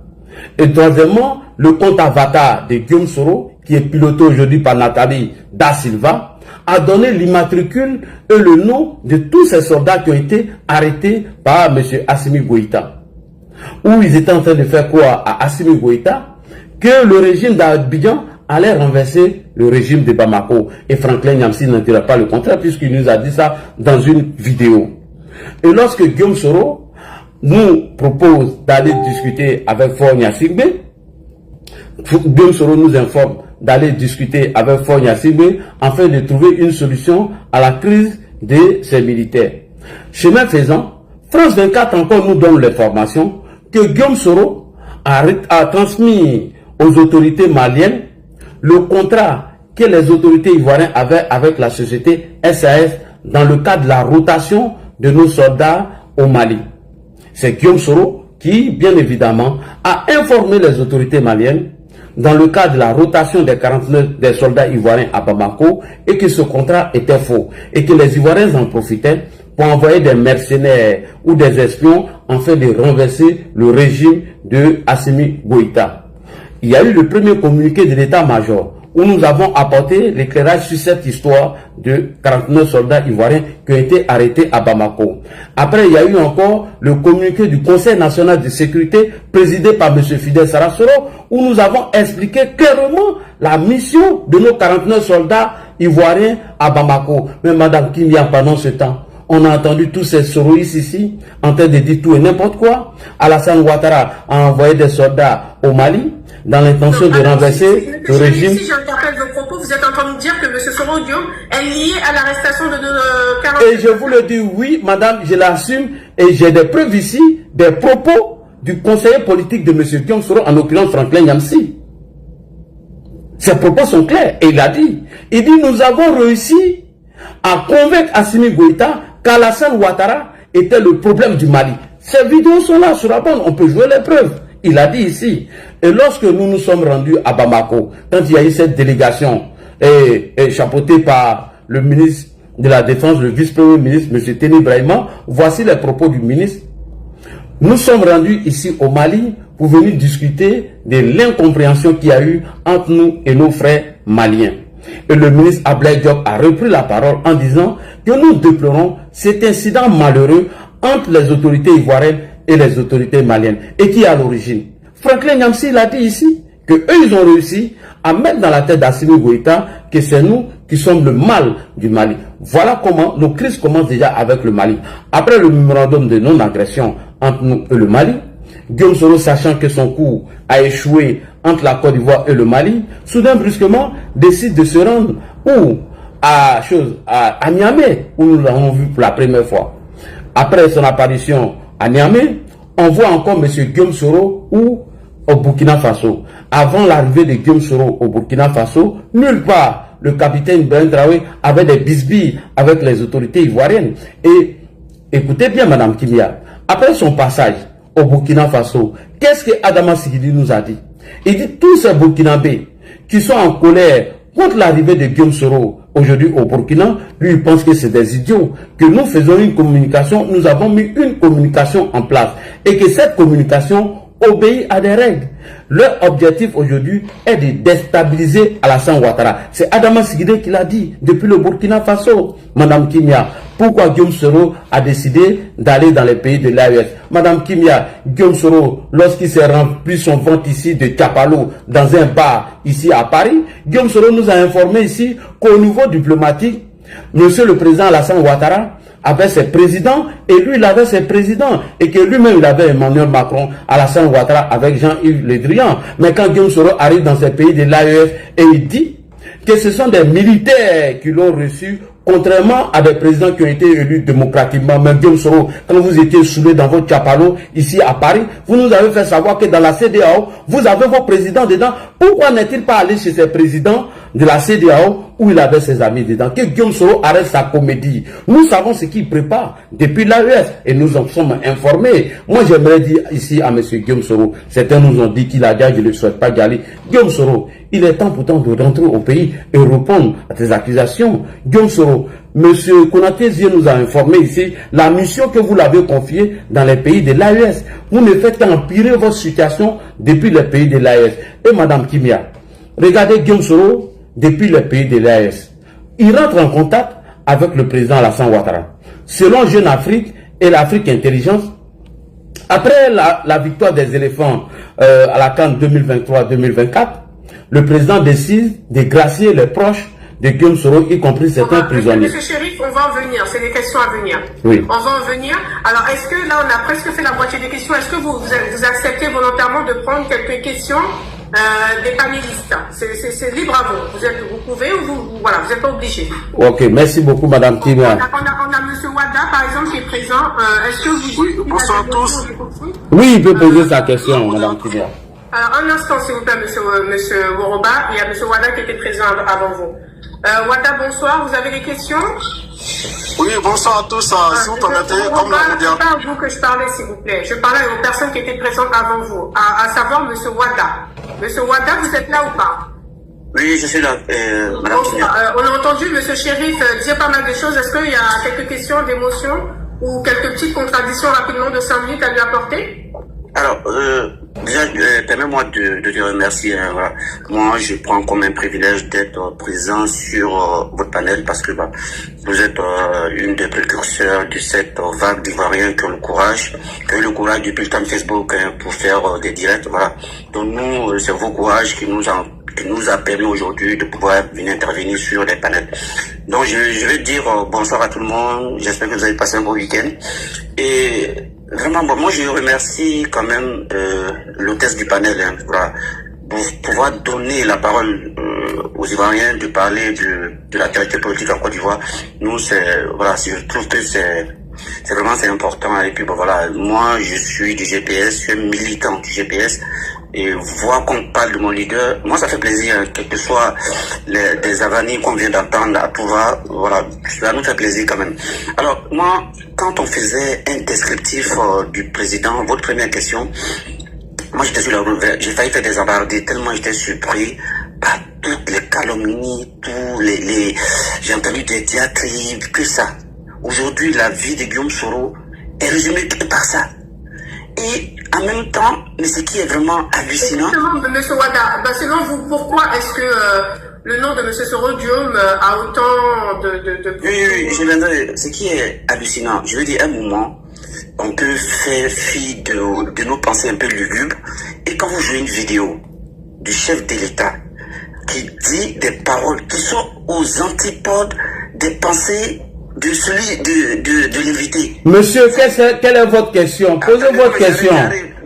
Et troisièmement, le compte avatar de Guillaume Soro, qui est piloté aujourd'hui par Nathalie Da Silva, a donné l'immatricule et le nom de tous ces soldats qui ont été arrêtés par M. Assimi Goïta. Où ils étaient en train de faire quoi à Assimi Goïta? Que le régime d'Abidjan allait renverser le régime de Bamako. Et Franklin Nyamsi n'en dira pas le contraire puisqu'il nous a dit ça dans une vidéo. Et lorsque Guillaume Soro nous propose d'aller discuter avec Faure Gnassingbé, Guillaume Soro nous informe d'aller discuter avec Faure Gnassingbé afin de trouver une solution à la crise de ces militaires. Chemin faisant, France 24 encore nous donne l'information que Guillaume Soro a transmis aux autorités maliennes le contrat que les autorités ivoiriennes avaient avec la société SAS dans le cadre de la rotation de nos soldats au Mali. C'est Guillaume Soro qui, bien évidemment, a informé les autorités maliennes dans le cadre de la rotation des 49 des soldats ivoiriens à Bamako et que ce contrat était faux et que les Ivoiriens en profitaient pour envoyer des mercenaires ou des espions afin de renverser le régime de Assimi Goïta. Il y a eu le premier communiqué de l'état-major où nous avons apporté l'éclairage sur cette histoire de 49 soldats ivoiriens qui ont été arrêtés à Bamako. Après, il y a eu encore le communiqué du Conseil national de sécurité présidé par M. Fidel Sarasoro où nous avons expliqué clairement la mission de nos 49 soldats ivoiriens à Bamako. Mais Madame Kimia, pendant ce temps, on a entendu tous ces soroïstes ici en train de dire tout et n'importe quoi. Alassane Ouattara a envoyé des soldats au Mali dans l'intention de renverser le régime. Si j'interprète vos propos, vous êtes en train de dire que M. Soro Guillaume est lié à l'arrestation de 40... Et je vous le dis, oui, madame, je l'assume. Et j'ai des preuves ici, des propos du conseiller politique de M. Guillaume Soro, en l'occurrence Franklin Nyamsi. Ces propos sont clairs. Et il a dit, nous avons réussi à convaincre Assimi Goïta qu'Alassane Ouattara était le problème du Mali. Ces vidéos sont là sur la bande, on peut jouer les preuves. Il a dit ici. Et lorsque nous nous sommes rendus à Bamako, quand il y a eu cette délégation chapeautée par le ministre de la Défense, le vice-premier ministre, M. Teni Brahima, voici les propos du ministre. Nous sommes rendus ici au Mali pour venir discuter de l'incompréhension qu'il y a eu entre nous et nos frères maliens. Et le ministre Ablaye Diop a repris la parole en disant que nous déplorons cet incident malheureux entre les autorités ivoiriennes et les autorités maliennes. Et qui est à l'origine? Franklin Nyamsi l'a dit ici, que eux ils ont réussi à mettre dans la tête d'Assimi Goïta que c'est nous qui sommes le mal du Mali. Voilà comment nos crises commencent déjà avec le Mali. Après le mémorandum de non-agression entre nous et le Mali, Guillaume Soro, sachant que son coup a échoué entre la Côte d'Ivoire et le Mali, soudain brusquement décide de se rendre à Niamey, où nous l'avons vu pour la première fois. Après son apparition à Niamey, on voit encore M. Guillaume Soro au Burkina Faso. Avant l'arrivée de Guillaume Soro au Burkina Faso, nulle part le capitaine Ibrahim Traoré avait des bisbilles avec les autorités ivoiriennes. Et écoutez bien, Madame Kimia, après son passage au Burkina Faso, qu'est-ce que Adama Sigidi nous a dit? Il dit tous ces Burkinabés qui sont en colère contre l'arrivée de Guillaume Soro aujourd'hui au Burkina, lui il pense que c'est des idiots, que nous faisons une communication, nous avons mis une communication en place et que cette communication obéit à des règles. Leur objectif aujourd'hui est de déstabiliser Alassane Ouattara. C'est Adama Sigide qui l'a dit depuis le Burkina Faso. Madame Kimia, pourquoi Guillaume Soro a décidé d'aller dans les pays de l'AES? Madame Kimia, Guillaume Soro, lorsqu'il s'est rempli son ventre ici de Tchapalo dans un bar ici à Paris, Guillaume Soro nous a informé ici qu'au niveau diplomatique, Monsieur le Président Alassane Ouattara avait ses présidents et lui il avait ses présidents et que lui-même il avait Emmanuel Macron, Alassane Ouattara avec Jean-Yves Le Drian. Mais quand Guillaume Soro arrive dans ces pays de l'AES et il dit que ce sont des militaires qui l'ont reçu, contrairement à des présidents qui ont été élus démocratiquement. Mais Guillaume Soro, quand vous étiez saoulé dans votre chapalo ici à Paris, vous nous avez fait savoir que dans la CEDEAO, vous avez vos présidents dedans. Pourquoi n'est-il pas allé chez ces présidents de la CEDEAO où il avait ses amis dedans? Que Guillaume Soro arrête sa comédie. Nous savons ce qu'il prépare depuis l'AES et nous en sommes informés. Moi, j'aimerais dire ici à M. Guillaume Soro, certains nous ont dit qu'il a déjà, je ne le souhaite pas d'y aller. Guillaume Soro, il est temps pourtant de rentrer au pays et répondre à tes accusations. Guillaume Soro, M. Konaté nous a informé ici la mission que vous l'avez confiée dans les pays de l'AES. Vous ne faites qu'empirer votre situation depuis les pays de l'AES. Et Mme Kimia, regardez Guillaume Soro depuis les pays de l'AES. Il rentre en contact avec le président Alassane Ouattara. Selon Jeune Afrique et l'Afrique Intelligence, après la victoire des éléphants à la CAN 2023-2024, le président décide de gracier les proches de Guillaume Soro, y compris certains prisonniers. Monsieur Chérif, on va en venir, c'est des questions à venir. Oui. On va en venir. Alors, est-ce que là, on a presque fait la moitié des questions? Est-ce que vous acceptez volontairement de prendre quelques questions des panélistes? C'est libre à vous. Vous pouvez ou vous êtes pas obligé. Ok, merci beaucoup, Madame Kimia. On a M. Monsieur Wada, par exemple, qui est présent, est-ce que vous... Oui, bonsoir à tous. Oui, il peut poser sa question, Madame Kidia. Alors, un instant, s'il vous plaît, monsieur Woroba. Il y a monsieur Wada qui était présent avant vous. Wada, bonsoir. Vous avez des questions? Oui, bonsoir à tous. Si vous permettez, comme l'a dit. C'est pas à vous que je parlais, s'il vous plaît. Je parlais aux personnes qui étaient présentes avant vous, à savoir monsieur Wada. Monsieur Wada, vous êtes là ou pas? Oui, je suis là, Madame Kidia. On a entendu monsieur Chérif dire pas mal de choses. Est-ce qu'il y a quelques questions d'émotion ou quelques petites contradictions rapidement de 5 minutes à lui apporter? Alors, déjà, permets-moi de te remercier. Voilà. Moi, je prends comme un privilège d'être présent sur votre panel parce que vous êtes une des précurseurs de cette vague d'Ivoiriens qui ont le courage depuis le temps de Facebook pour faire des directs. Voilà. Donc nous, c'est vos courages qui nous a permis aujourd'hui de pouvoir venir intervenir sur les panels. Donc je vais dire bonsoir à tout le monde. J'espère que vous avez passé un bon week-end. Et vraiment, moi je remercie quand même l'hôtesse du panel voilà, pour pouvoir donner la parole aux Ivoiriens de parler de l'actualité politique en Côte d'Ivoire. Nous, je trouve que c'est important. Et puis voilà, moi je suis du GPS, je suis militant du GPS. Et voir qu'on parle de mon leader, moi ça fait plaisir, quel que soit des avanies qu'on vient d'entendre à pouvoir, voilà, ça nous fait plaisir quand même. Alors moi, quand on faisait un descriptif du président, votre première question, moi j'étais sur la route verte, j'ai failli faire des embardées tellement j'étais surpris par toutes les calomnies, j'ai entendu des diatribes, que ça. Aujourd'hui, la vie de Guillaume Soro est résumée que par ça. Et en même temps, mais ce qui est vraiment hallucinant... Monsieur Wada, selon vous, pourquoi est-ce que le nom de M. Soro Guillaume a autant de... Oui, je viendrai. Ce qui est hallucinant, je veux dire, à un moment, on peut faire fi de nos pensées un peu lugubres. Et quand vous jouez une vidéo du chef de l'État qui dit des paroles qui sont aux antipodes des pensées de celui de l'invité. Monsieur, quelle est votre question? Posez votre question.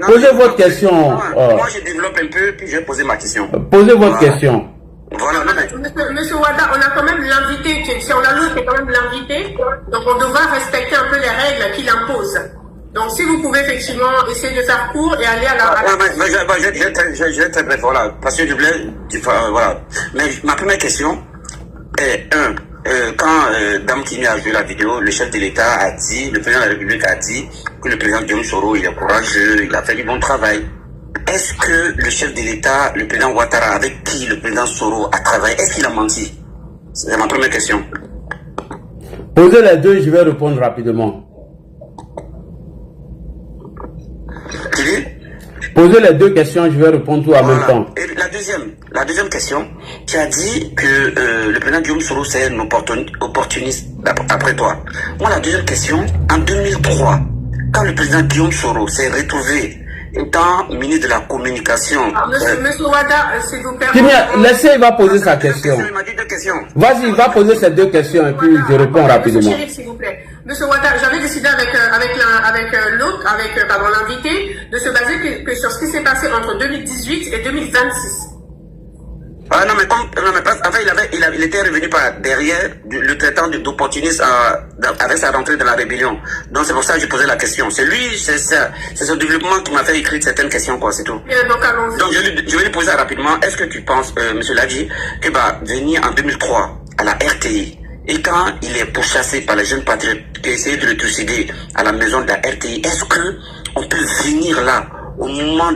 Posez votre question. Moi, je développe un peu, puis je vais poser ma question. Posez votre question. Voilà, non, mais... Monsieur Wada, on a quand même l'invité, si on a l'autre qui est quand même l'invité, donc on devra respecter un peu les règles qu'il impose. Donc si vous pouvez effectivement essayer de faire court et aller à la... Je vais très bref, voilà, parce que je voulais... Voilà. Mais ma première question est, quand Dame Kimi a vu la vidéo, le chef de l'État a dit, le président de la République a dit que le président Guillaume Soro, il est courageux, il a fait du bon travail. Est-ce que le chef de l'État, le président Ouattara, avec qui le président Soro a travaillé, est-ce qu'il a menti? C'est ma première question. Posez les deux, je vais répondre rapidement. Tu dis? Posez les deux questions, je vais répondre tout en même temps. Et la deuxième question, tu as dit que le président Guillaume Soro c'est un opportuniste après toi. Moi, la deuxième question, en 2003, quand le président Guillaume Soro s'est retrouvé étant ministre de la communication... Monsieur Wada, s'il vous plaît... Laissez, il va poser sa question. Il m'a dit deux questions. Vas-y, il va poser ces deux questions et puis je réponds rapidement. Monsieur Chérif, s'il vous plaît. Monsieur Wada, j'avais décidé avec l'invité, de se baser que sur ce qui s'est passé entre 2018 et 2026. Ah non, mais enfin, il était revenu par derrière le traitant d'opportuniste avec sa rentrée dans la rébellion. Donc c'est pour ça que je posais la question. C'est lui, c'est ce développement qui m'a fait écrire certaines questions, quoi, c'est tout. Bien, donc allons-y. Donc je vais lui poser rapidement. Est-ce que tu penses, monsieur Ladji, que venir en 2003 à la RTI, et quand il est pourchassé par les jeunes patriotes qui essayaient de le trucider à la maison de la RTI, est-ce que on peut venir là au moment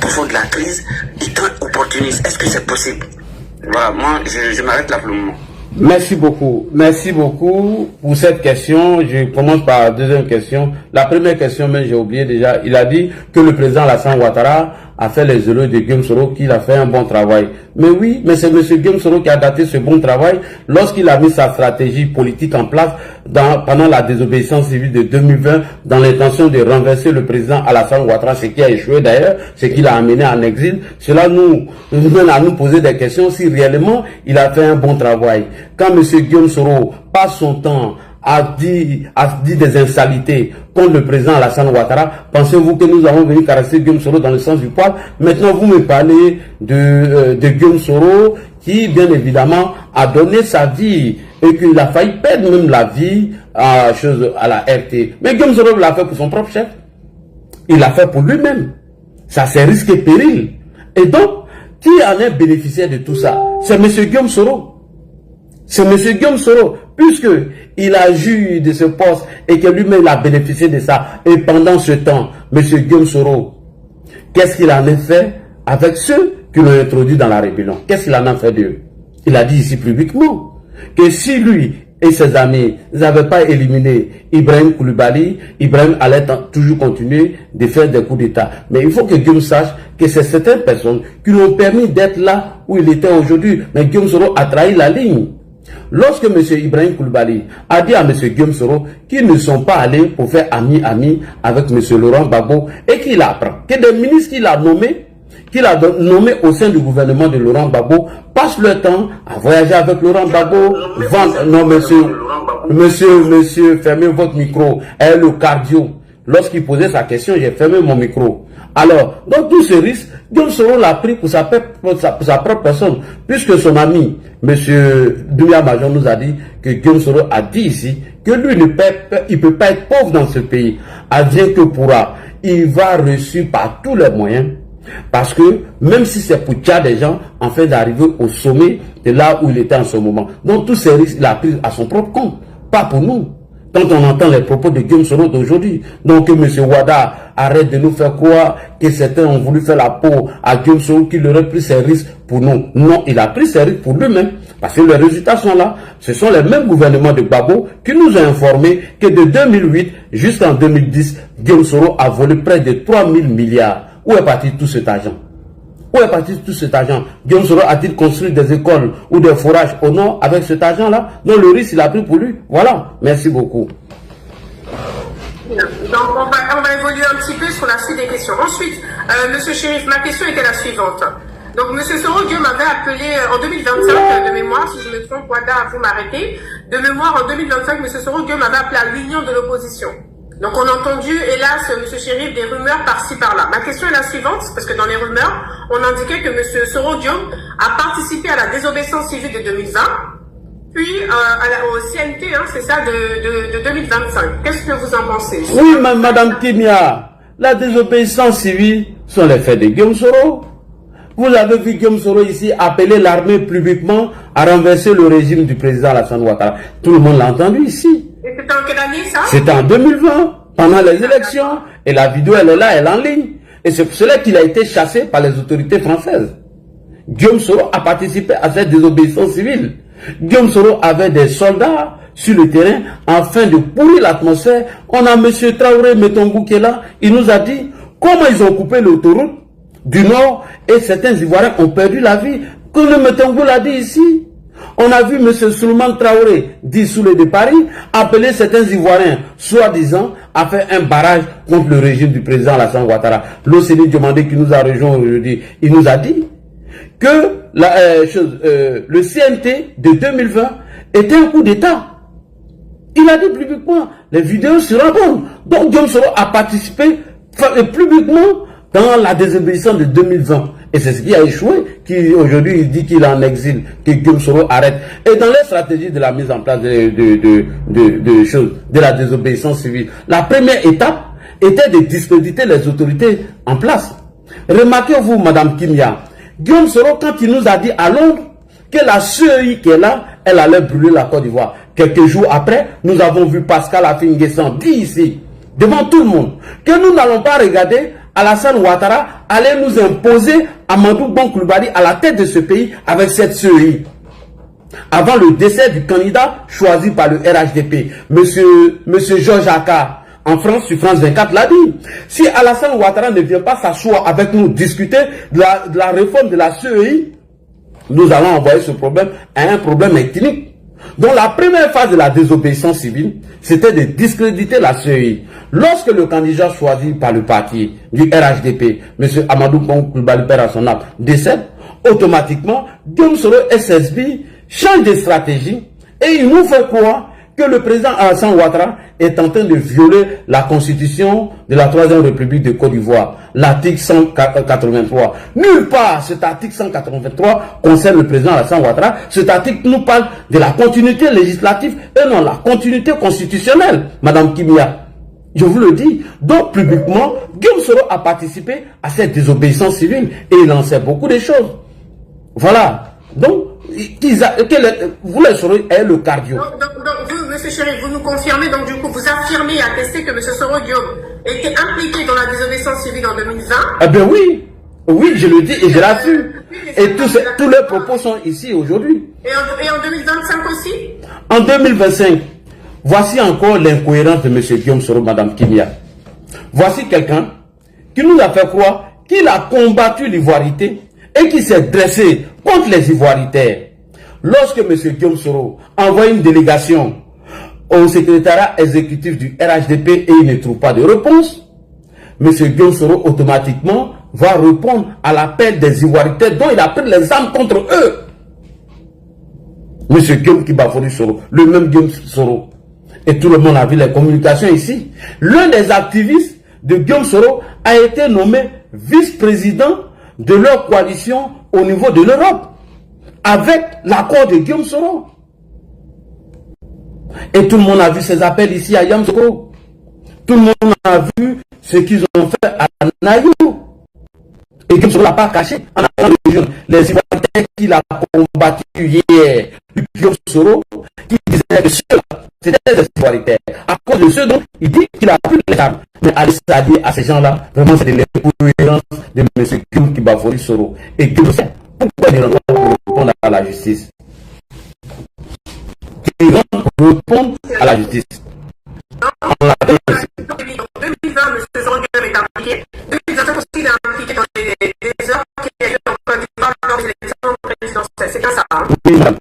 profond de la crise, étant opportuniste? Est-ce que c'est possible? Voilà, moi, je m'arrête là pour le moment. Merci beaucoup. Merci beaucoup pour cette question. Je commence par la deuxième question. La première question, mais j'ai oublié déjà. Il a dit que le président Alassane Ouattara a fait les heureux de Guillaume Soro, qu'il a fait un bon travail. Mais oui, mais c'est M. Guillaume Soro qui a daté ce bon travail lorsqu'il a mis sa stratégie politique en place pendant la désobéissance civile de 2020 dans l'intention de renverser le président Alassane Ouattara, ce qui a échoué d'ailleurs, ce qui l'a amené en exil. Cela nous mène à nous poser des questions si réellement il a fait un bon travail. Quand M. Guillaume Soro passe son temps a dit des insanités contre le président Alassane Ouattara, pensez-vous que nous avons venu caresser Guillaume Soro dans le sens du poil? Maintenant, vous me parlez de Guillaume Soro qui, bien évidemment, a donné sa vie et qu'il a failli perdre même la vie à la RT. Mais Guillaume Soro l'a fait pour son propre chef. Il l'a fait pour lui-même. Ça c'est risque et péril. Et donc, qui en est bénéficiaire de tout ça? C'est M. Guillaume Soro. C'est M. Guillaume Soro, puisque il a joui de ce poste et que lui-même a bénéficié de ça. Et pendant ce temps, M. Guillaume Soro, qu'est-ce qu'il en a fait avec ceux qui l'ont introduit dans la rébellion? Qu'est-ce qu'il en a fait d'eux? Il a dit ici publiquement que si lui et ses amis n'avaient pas éliminé Ibrahim Koulibaly, Ibrahim allait toujours continuer de faire des coups d'État. Mais il faut que Guillaume sache que c'est certaines personnes qui lui ont permis d'être là où il était aujourd'hui. Mais Guillaume Soro a trahi la ligne. Lorsque M. Ibrahim Koulibaly a dit à M. Guillaume Soro qu'ils ne sont pas allés pour faire ami-ami avec M. Laurent Gbagbo et qu'il apprend que des ministres qu'il a nommés au sein du gouvernement de Laurent Gbagbo passent leur temps à voyager avec Laurent Gbagbo. Non, monsieur, fermez votre micro. Et le cardio. Lorsqu'il posait sa question, j'ai fermé mon micro. Alors, donc tout ce risque, Guillaume Soro l'a pris pour sa propre personne, puisque son ami, M. Doumbia Major, nous a dit que Guillaume Soro a dit ici que lui, il ne peut pas être pauvre dans ce pays. Advient que pourra. Il va reçu par tous les moyens, parce que même si c'est pour tuer des gens, en fait d'arriver au sommet de là où il était en ce moment. Donc tous ces risques, il a pris à son propre compte, pas pour nous. Quand on entend les propos de Guillaume Soro d'aujourd'hui, donc que M. Wada arrête de nous faire croire que certains ont voulu faire la peau à Guillaume Soro, qu'il aurait pris ses risques pour nous. Non, il a pris ses risques pour lui-même, parce que les résultats sont là. Ce sont les mêmes gouvernements de Gbagbo qui nous ont informé que de 2008 jusqu'en 2010, Guillaume Soro a volé près de 3 000 milliards. Où est parti tout cet argent? Où est parti tout cet argent? Guillaume Soro a-t-il construit des écoles ou des forages au nord avec cet argent-là? Donc le risque, il a pris pour lui. Voilà. Merci beaucoup. Donc on va évoluer un petit peu sur la suite des questions. Ensuite, Monsieur Chérif, ma question était la suivante. Donc Monsieur Soro, Dieu m'avait appelé en 2025, de mémoire, si je me trompe, Wada, vous m'arrêtez. De mémoire, en 2025, Monsieur Soro, Dieu m'avait appelé à l'union de l'opposition. Donc on a entendu, hélas, M. Chérif, des rumeurs par-ci par-là. Ma question est la suivante, parce que dans les rumeurs, on indiquait que M. Soro Diom a participé à la désobéissance civile de 2020, puis au CNT, hein, c'est ça, de 2025. Qu'est-ce que vous en pensez? Oui, Madame Kimia, la désobéissance civile sont les faits de Guillaume Soro. Vous avez vu Guillaume Soro ici appeler l'armée publiquement à renverser le régime du président Alassane Ouattara. Tout le monde l'a entendu ici. Et c'était en quelle année ça? C'était en 2020, pendant les élections. Et la vidéo, elle est là, elle est en ligne. Et c'est pour cela qu'il a été chassé par les autorités françaises. Guillaume Soro a participé à cette désobéissance civile. Guillaume Soro avait des soldats sur le terrain afin de pourrir l'atmosphère. On a M. Traoré Metongou qui est là. Il nous a dit comment ils ont coupé l'autoroute du Nord et certains Ivoiriens ont perdu la vie. Comme le Metongou l'a dit ici. On a vu M. Souleymane Traoré, dit sous le de Paris, appeler certains Ivoiriens, soi-disant, à faire un barrage contre le régime du président Alassane Ouattara. L'OCDE demandé qui nous a rejoint aujourd'hui, il nous a dit que le CNT de 2020 était un coup d'État. Il a dit publiquement, les vidéos seront bonnes. Donc Guillaume Soro a participé publiquement dans la désobéissance de 2020. Et c'est ce qui a échoué, qui aujourd'hui dit qu'il est en exil, que Guillaume Soro arrête. Et dans les stratégies de la mise en place de la désobéissance civile, la première étape était de discréditer les autorités en place. Remarquez-vous, Madame Kimia, Guillaume Soro, quand il nous a dit à Londres que la CEI qui est là, elle allait brûler la Côte d'Ivoire. Quelques jours après, nous avons vu Pascal Affi-N'Guessan dire ici, devant tout le monde, que nous n'allons pas regarder Alassane Ouattara allait nous imposer Amadou Bon Coulibaly à la tête de ce pays avec cette CEI. Avant le décès du candidat choisi par le RHDP, Monsieur Georges Aka, en France, sur France 24, l'a dit. Si Alassane Ouattara ne vient pas s'asseoir avec nous, discuter de la réforme de la CEI, nous allons envoyer ce problème à un problème ethnique. Donc la première phase de la désobéissance civile, c'était de discréditer la CEI. Lorsque le candidat choisi par le parti du RHDP, M. Amadou Bon Coulibaly perd à son âme, décède, automatiquement, Guillaume Soro SSB change de stratégie et il nous fait croire que le président Alassane Ouattara est en train de violer la constitution de la 3e République de Côte d'Ivoire, l'article 183. Nulle part cet article 183 concerne le président Alassane Ouattara. Cet article nous parle de la continuité législative et non la continuité constitutionnelle, Madame Kimia. Je vous le dis. Donc, publiquement, Guillaume Soro a participé à cette désobéissance civile et il en sait beaucoup de choses. Voilà. Donc, vous le saurez, est le cardio. Donc vous, M. Chéri, vous nous confirmez, donc du coup, vous affirmez et attestez que M. Soro Guillaume était impliqué dans la désobéissance civile en 2020. Eh bien oui. Oui, je le dis et je l'assume. Et tous les propos sont ici aujourd'hui. Et en 2025 aussi? En 2025, voici encore l'incohérence de M. Guillaume Soro, Mme Kimia. Voici quelqu'un qui nous a fait croire qu'il a combattu l'ivoirité et qui s'est dressé contre les ivoiritaires. Lorsque M. Guillaume Soro envoie une délégation au secrétariat exécutif du RHDP et il ne trouve pas de réponse, M. Guillaume Soro automatiquement va répondre à l'appel des ivoiritaires dont il a pris les armes contre eux. M. Guillaume Kibafori Soro, le même Guillaume Soro. Et tout le monde a vu les communications ici. L'un des activistes de Guillaume Soro a été nommé vice-président de leur coalition au niveau de l'Europe, avec l'accord de Guillaume Soro. Et tout le monde a vu ces appels ici à Yamoussoukro. Tout le monde a vu ce qu'ils ont fait à Nayou. Et Guillaume Soro ne l'a pas caché. En allant les Ivoiriens qu'il a combattu hier, Guillaume Soro, qui disait que c'était des Ivoiriens. À cause de ceux dont il dit qu'il a pris les armes. Mais aller s'allier à ces gens-là, vraiment c'est de l'incohérence de M. Guillaume Kibafori Soro. Et Guillaume sait pourquoi il rentre pour répondre à la justice. Il rentre pour répondre à la justice. En 2020, M. Soro Guillaume est impliqué. 2025 aussi, il est impliqué dans les heures qui a eu en Côte d'Ivoire lors des élections présidentielles. C'est bien ça, hein? Oui, madame.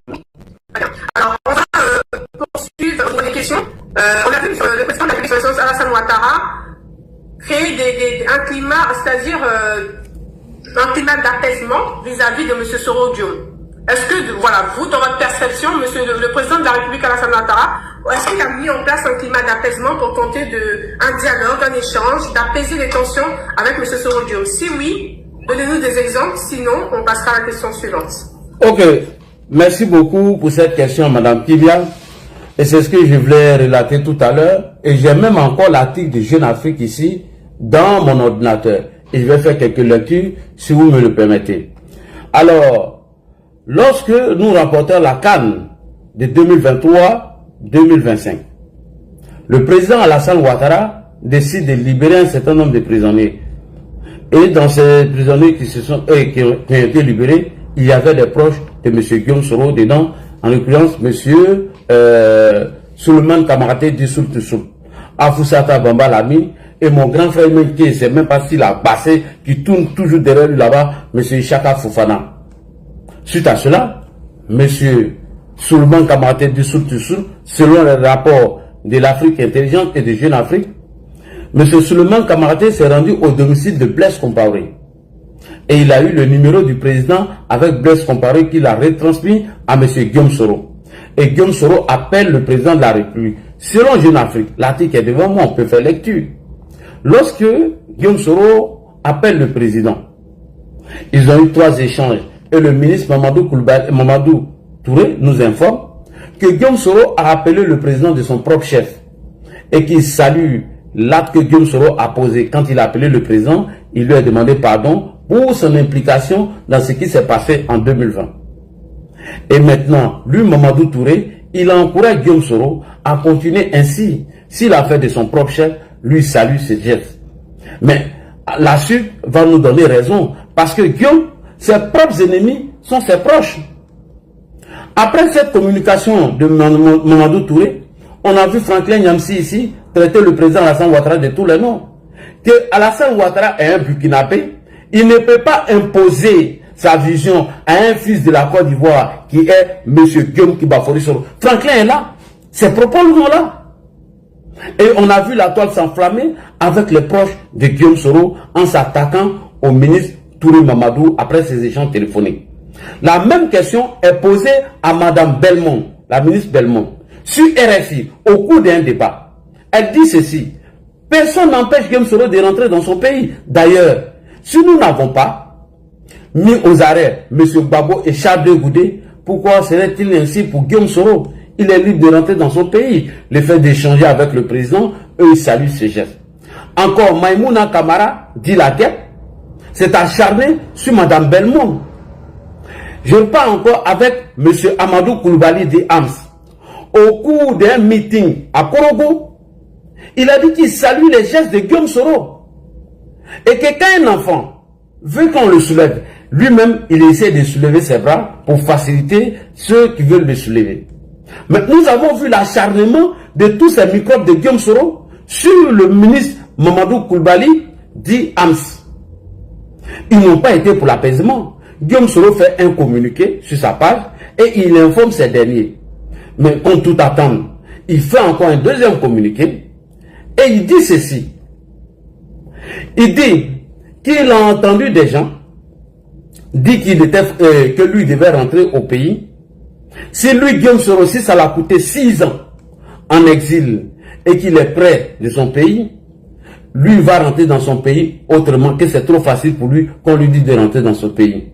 Alors, on va poursuivre les questions. On a vu le président de la République, Alassane Ouattara, créer un climat, c'est-à-dire un climat d'apaisement vis-à-vis de M. Soro Guillaume. Est-ce que, voilà, vous, dans votre perception, monsieur le président de la République, Alassane Ouattara, est-ce qu'il a mis en place un climat d'apaisement pour tenter un dialogue, un échange, d'apaiser les tensions avec M. Soro Guillaume? Si oui, donnez-nous des exemples, sinon on passera à la question suivante. Ok, merci beaucoup pour cette question, Madame Kibia. Et c'est ce que je voulais relater tout à l'heure. Et j'ai même encore l'article de Jeune Afrique ici, dans mon ordinateur. Et je vais faire quelques lectures, si vous me le permettez. Alors, lorsque nous remportons la CAN de 2023-2025, le président Alassane Ouattara décide de libérer un certain nombre de prisonniers. Et dans ces prisonniers qui ont été libérés, il y avait des proches de M. Guillaume Soro dedans, en l'occurrence M. Souleymane Kamaraté Dissoul Toussoul, Afoussata Bamba Lami, et mon grand frère qui ne sait même pas s'il a passé, qui tourne toujours derrière lui là-bas, M. Chaka Foufana. Suite à cela, M. Souleymane Kamaraté Dissoul Toussoul, selon les rapports de l'Afrique intelligente et de Jeune Afrique, M. Souleymane Kamaraté s'est rendu au domicile de Blaise Compaoré. Et il a eu le numéro du président avec Blaise Compaoré qu'il a retransmis à M. Guillaume Soro. Et Guillaume Soro appelle le président de la République. Selon Jeune Afrique, l'article est devant moi, on peut faire lecture. Lorsque Guillaume Soro appelle le président, ils ont eu 3 échanges. Et le ministre Mamadou Touré nous informe que Guillaume Soro a appelé le président de son propre chef et qu'il salue l'acte que Guillaume Soro a posé. Quand il a appelé le président, il lui a demandé pardon pour son implication dans ce qui s'est passé en 2020. Et maintenant, lui, Mamadou Touré, il a encouragé Guillaume Soro à continuer ainsi. S'il a fait de son propre chef, lui salue ses gestes. Mais la suite va nous donner raison. Parce que Guillaume, ses propres ennemis sont ses proches. Après cette communication de Mamadou Touré, on a vu Franklin Nyamsi ici traiter le président Alassane Ouattara de tous les noms. Que Alassane Ouattara est un Burkinabé, il ne peut pas imposer sa vision à un fils de la Côte d'Ivoire qui est M. Guillaume Kibafori Soro. Franklin est là, ses propos sont là. Et on a vu la toile s'enflammer avec les proches de Guillaume Soro en s'attaquant au ministre Touré Mamadou après ses échanges téléphoniques. La même question est posée à Madame Belmont, la ministre Belmont. sur RFI, au cours d'un débat, elle dit ceci: personne n'empêche Guillaume Soro de rentrer dans son pays. D'ailleurs, si nous n'avons pas mis aux arrêts M. Gbagbo et Charles Goudé, pourquoi serait-il ainsi pour Guillaume Soro? Il est libre de rentrer dans son pays. Le fait d'échanger avec le président, eux, ils saluent ce geste. Encore, Maïmouna Kamara, dit laquelle, s'est acharné sur Mme Belmont. Je parle encore avec M. Amadou Koulibaly de Hams. Au cours d'un meeting à Korogo, il a dit qu'il salue les gestes de Guillaume Soro. Et que quand un enfant veut qu'on le soulève, lui-même, il essaie de soulever ses bras pour faciliter ceux qui veulent le soulever. Mais nous avons vu l'acharnement de tous ces microbes de Guillaume Soro sur le ministre Mamadou Koulibaly dit Hams. Ils n'ont pas été pour l'apaisement. Guillaume Soro fait un communiqué sur sa page et il informe ces derniers. Mais contre tout attendre, il fait encore un deuxième communiqué et il dit ceci. Il dit qu'il a entendu des gens dire que lui devait rentrer au pays. Si lui, Guillaume Soro, si ça l'a coûté 6 ans en exil et qu'il est près de son pays, lui va rentrer dans son pays autrement, que c'est trop facile pour lui qu'on lui dit de rentrer dans son pays.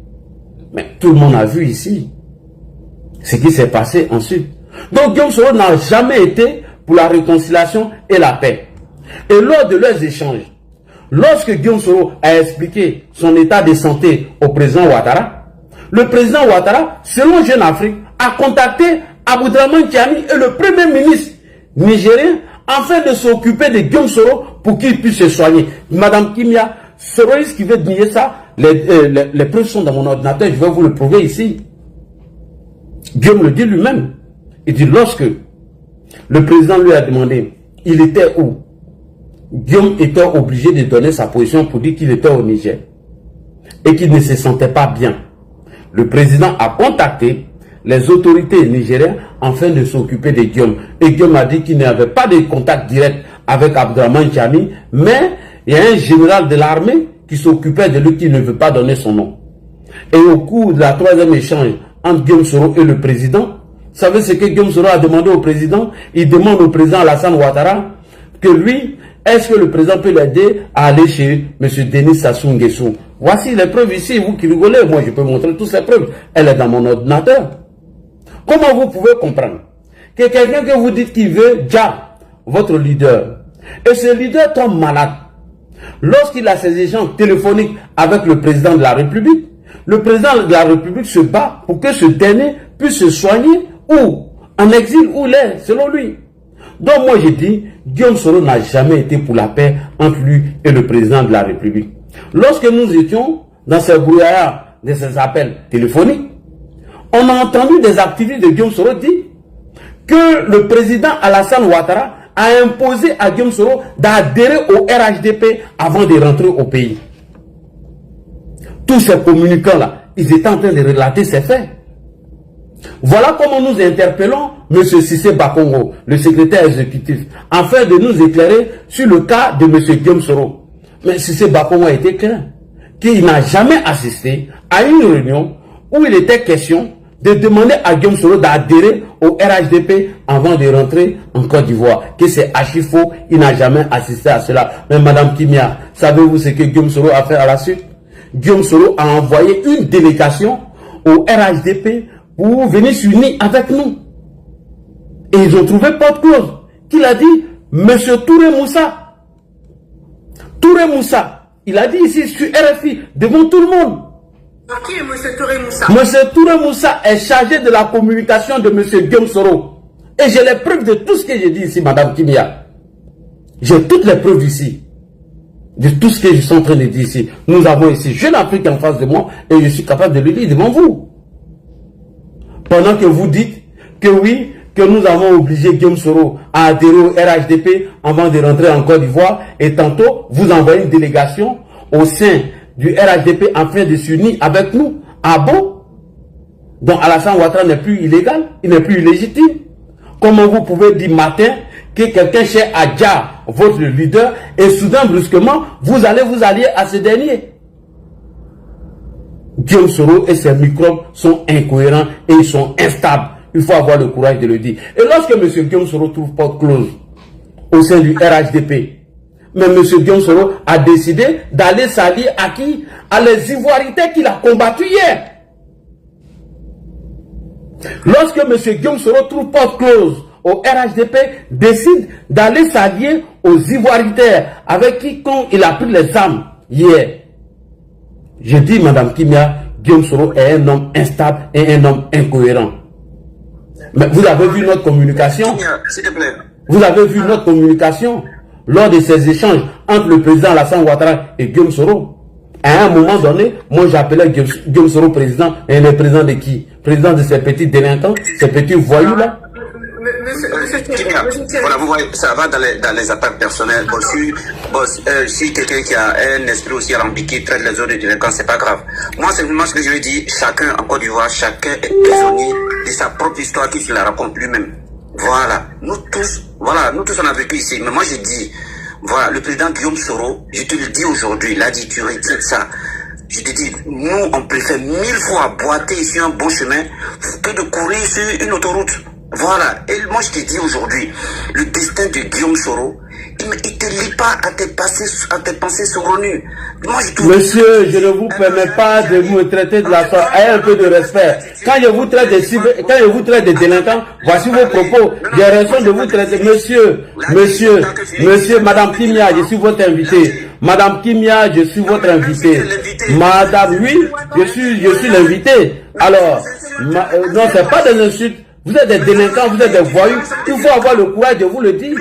Mais tout le monde a vu ici ce qui s'est passé ensuite. Donc Guillaume Soro n'a jamais été pour la réconciliation et la paix. Et lors de leurs échanges, lorsque Guillaume Soro a expliqué son état de santé au président Ouattara, le président Ouattara, selon Jeune Afrique, a contacté Abdraman Tiani et le premier ministre nigérien afin de s'occuper de Guillaume Soro pour qu'il puisse se soigner. Madame Kimia, Soroïs qui veut nier ça, les preuves sont dans mon ordinateur, je vais vous le prouver ici. Guillaume le dit lui-même. Il dit lorsque le président lui a demandé, il était où? Guillaume était obligé de donner sa position pour dire qu'il était au Niger et qu'il ne se sentait pas bien. Le président a contacté les autorités nigériennes afin de s'occuper de Guillaume. Et Guillaume a dit qu'il n'avait pas de contact direct avec Abdraman Tiani, mais il y a un général de l'armée qui s'occupait de lui qui ne veut pas donner son nom. Et au cours de la troisième échange entre Guillaume Soro et le président, vous savez ce que Guillaume Soro a demandé au président? Il demande au président Alassane Ouattara que lui, est-ce que le président peut l'aider à aller chez M. Denis Sassou Nguesso? Voici les preuves ici, vous qui rigolez, moi je peux montrer toutes ces preuves. Elle est dans mon ordinateur. Comment vous pouvez comprendre que quelqu'un que vous dites qu'il veut, Dja, votre leader, et ce leader tombe malade, lorsqu'il a ses échanges téléphoniques avec le président de la République, le président de la République se bat pour que ce dernier puisse se soigner ou en exil où il est, selon lui. Donc moi je dis, Guillaume Soro n'a jamais été pour la paix entre lui et le président de la République. Lorsque nous étions dans ces brouillards de ces appels téléphoniques, on a entendu des activistes de Guillaume Soro dire que le président Alassane Ouattara a imposé à Guillaume Soro d'adhérer au RHDP avant de rentrer au pays. Tous ces communicants-là, ils étaient en train de relater ces faits. Voilà comment nous interpellons M. Cissé Bakongo, le secrétaire exécutif, afin de nous éclairer sur le cas de M. Guillaume Soro. Mais Cissé Bakongo a été clair qu'il n'a jamais assisté à une réunion où il était question de demander à Guillaume Soro d'adhérer au RHDP avant de rentrer en Côte d'Ivoire. Que c'est archi faux, il n'a jamais assisté à cela. Mais Madame Kimia, savez-vous ce que Guillaume Soro a fait à la suite? Guillaume Soro a envoyé une délégation au RHDP pour venir s'unir avec nous. Et ils ont trouvé porte close. Qu'il a dit, Monsieur Touré Moussa. Touré Moussa, il a dit ici sur RFI, devant tout le monde. Qui est M. Touré Moussa? Monsieur Touré Moussa est chargé de la communication de M. Guillaume Soro. Et j'ai les preuves de tout ce que j'ai dit ici, Madame Kimia. J'ai toutes les preuves ici. De tout ce que je suis en train de dire ici. Nous avons ici Jeune Afrique en face de moi et je suis capable de le lire devant vous. Pendant que vous dites que oui, que nous avons obligé Guillaume Soro à adhérer au RHDP avant de rentrer en Côte d'Ivoire et tantôt vous envoyez une délégation au sein du RHDP afin de s'unir avec nous. Ah bon? Donc Alassane Ouattara n'est plus illégal, il n'est plus illégitime. Comment vous pouvez dire matin que quelqu'un cherche à Dja, votre leader, et soudain, brusquement, vous allez vous allier à ce dernier? Guillaume Soro et ses microbes sont incohérents et ils sont instables. il faut avoir le courage de le dire. Et lorsque M. Guillaume Soro trouve porte close au sein du RHDP, mais M. Guillaume Soro a décidé d'aller s'allier à qui? À les Ivoiritais qu'il a combattu hier. Lorsque M. Guillaume Soro trouve porte close au RHDP, décide d'aller s'allier aux Ivoiritais avec qui il a pris les armes hier. Je dis, Madame Kimia, Guillaume Soro est un homme instable et un homme incohérent. Mais vous avez vu notre communication? S'il te plaît. Vous avez vu notre communication lors de ces échanges entre le président Alassane Ouattara et Guillaume Soro. À un moment donné, moi j'appelais Guillaume Soro président, et le président de qui? Président de ces petits délinquants, ces petits voyous-là. Voilà, vous voyez, ça va dans les attaques personnelles. Si quelqu'un qui a un esprit aussi alambiqué traite les autres de délinquants, c'est pas grave. Moi, c'est vraiment ce que je veux dire. Chacun, en Côte d'Ivoire, chacun est prisonnier de sa propre histoire qui se la raconte lui-même. Voilà. Nous tous, on a vécu ici. Mais moi, je dis, voilà, le président Guillaume Soro, je te le dis aujourd'hui, il a dit, tu retiens ça. Je te dis, nous, on préfère 1000 fois boiter sur un bon chemin que de courir sur une autoroute. Voilà. Et moi, je te dis aujourd'hui, le destin de Guillaume Soro, il ne te lie pas à tes pensées sauronnues. Monsieur, je ne vous permets pas de vous traiter de la sorte. Ayez un peu de respect. Quand je vous traite de délinquants, voici vos propos. J'ai raison de vous traiter. Monsieur, Madame Kimia, je suis votre invité. Madame Kimia, je suis votre invité. Madame, oui, je suis l'invité. Alors, non, c'est pas des insultes. Vous êtes des délinquants, vous êtes des voyous. Il faut avoir le courage de vous le dire.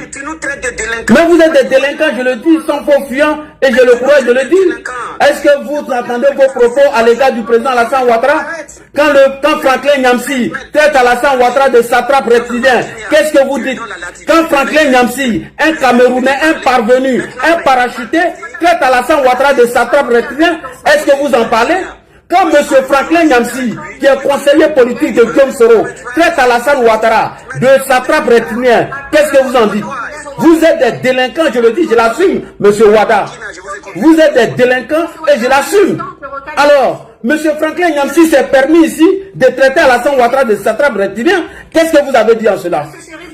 Mais vous êtes des délinquants, je le dis, sans faux fuyants, et j'ai le courage de le dire. Est-ce que vous entendez vos propos à l'égard du président Alassane Ouattara? Quand Franklin Nyamsi traite Alassane Ouattara de satrape reptilien, qu'est-ce que vous dites? Quand Franklin Nyamsi, un Camerounais, un parvenu, un parachuté, traite Alassane Ouattara de satrape reptilien, est-ce que vous en parlez? Quand M. Franklin Nyamsi, qui est conseiller politique de Guillaume Soro, traite Alassane Ouattara de satrape reptilien, qu'est-ce que vous en dites? Vous êtes des délinquants, je le dis, je l'assume, M. Ouattara. Vous êtes des délinquants et je l'assume. Alors, M. Franklin Nyamsi s'est permis ici de traiter Alassane Ouattara de satrape reptilien. Qu'est-ce que vous avez dit en cela?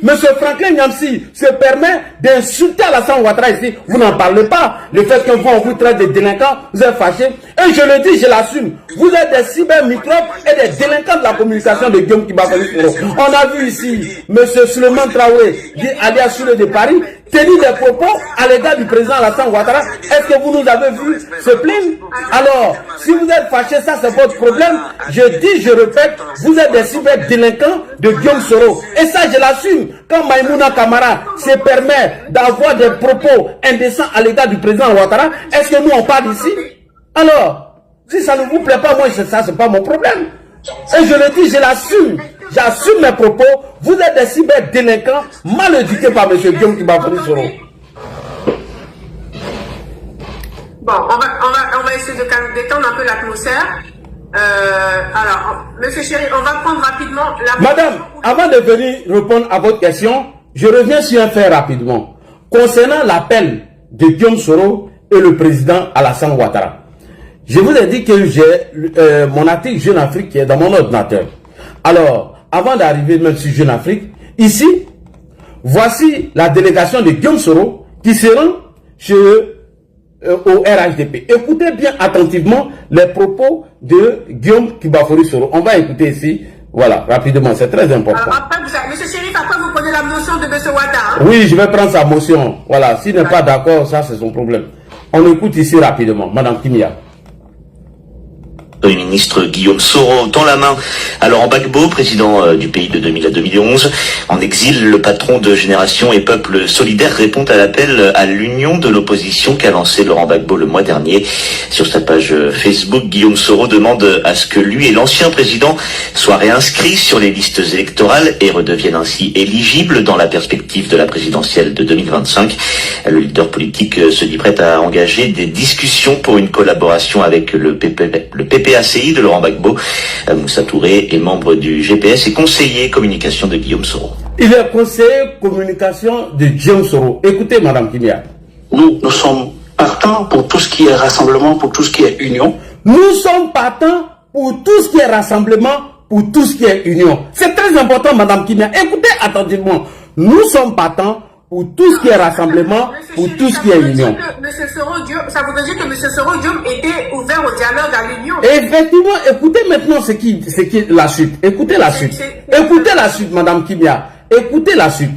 M. Franklin Nyamsi se permet d'insulter Alassane Ouattara ici. Vous n'en parlez pas. Le fait que on vous traite de délinquants, vous êtes fâchés. Et je le dis, je l'assume. Vous êtes des cybermicrobes et des délinquants de la communication de Guillaume Kibafoli Soro. On a vu ici M. Suleiman Traoré, alias Sule de Paris, tenir des propos à l'égard du président Alassane Ouattara. Est-ce que vous nous avez vu se plaindre? Alors, si vous êtes fâchés, ça c'est votre problème. Je dis, je répète, vous êtes des cyberdélinquants de Guillaume Soro. Et ça, je l'assume. Quand Maïmouna Kamara se permet d'avoir des propos indécents à l'égard du président Ouattara, est-ce que nous on parle ici? Alors, si ça ne vous plaît pas, moi, ça c'est pas mon problème. Et je le dis, je l'assume. J'assume mes propos. Vous êtes des cyberdélinquants mal éduqués par M. Guillaume Kibafoli Soro. Bon, on va essayer de détendre un peu l'atmosphère. Alors, Monsieur Chéri, on va prendre rapidement la... Madame, avant de venir répondre à votre question, je reviens sur un fait rapidement. Concernant l'appel de Guillaume Soro et le président Alassane Ouattara. Je vous ai dit que j'ai mon article Jeune Afrique qui est dans mon ordinateur. Alors, avant d'arriver même sur Jeune Afrique, ici, voici la délégation de Guillaume Soro qui se rend au RHDP. Écoutez bien attentivement les propos de Guillaume Kibafoli Soro. On va écouter ici, voilà, rapidement, c'est très important. Après, Monsieur Chérif, après vous prenez la motion de M. Ouattara. Hein? Oui, je vais prendre sa motion. Voilà, s'il n'est pas d'accord, ça c'est son problème. On écoute ici rapidement, Madame Kimia. Le ministre Guillaume Soro dans la main à Laurent Gbagbo, président du pays de 2000 à 2011. En exil, le patron de Génération et Peuple Solidaire répond à l'appel à l'union de l'opposition qu'a lancé Laurent Gbagbo le mois dernier. Sur sa page Facebook, Guillaume Soro demande à ce que lui et l'ancien président soient réinscrits sur les listes électorales et redeviennent ainsi éligibles dans la perspective de la présidentielle de 2025. Le leader politique se dit prêt à engager des discussions pour une collaboration avec le PPACI de Laurent Gbagbo. Moussa Touré est membre du GPS et conseiller communication de Guillaume Soro. Il est conseiller communication de Guillaume Soro. Écoutez, Madame Kimia. Nous sommes partants pour tout ce qui est rassemblement, pour tout ce qui est union. Nous sommes partants pour tout ce qui est rassemblement, pour tout ce qui est union. C'est très important, Madame Kimia. Écoutez attentivement. Nous sommes partants pour tout ce qui est rassemblement, pour tout ce qui est union. Ça voudrait dire que M. Soro Diom était ouvert au dialogue à l'union. Effectivement, écoutez maintenant ce qui est la suite. Écoutez la suite. Écoutez la suite, Madame Kimia. Écoutez la suite.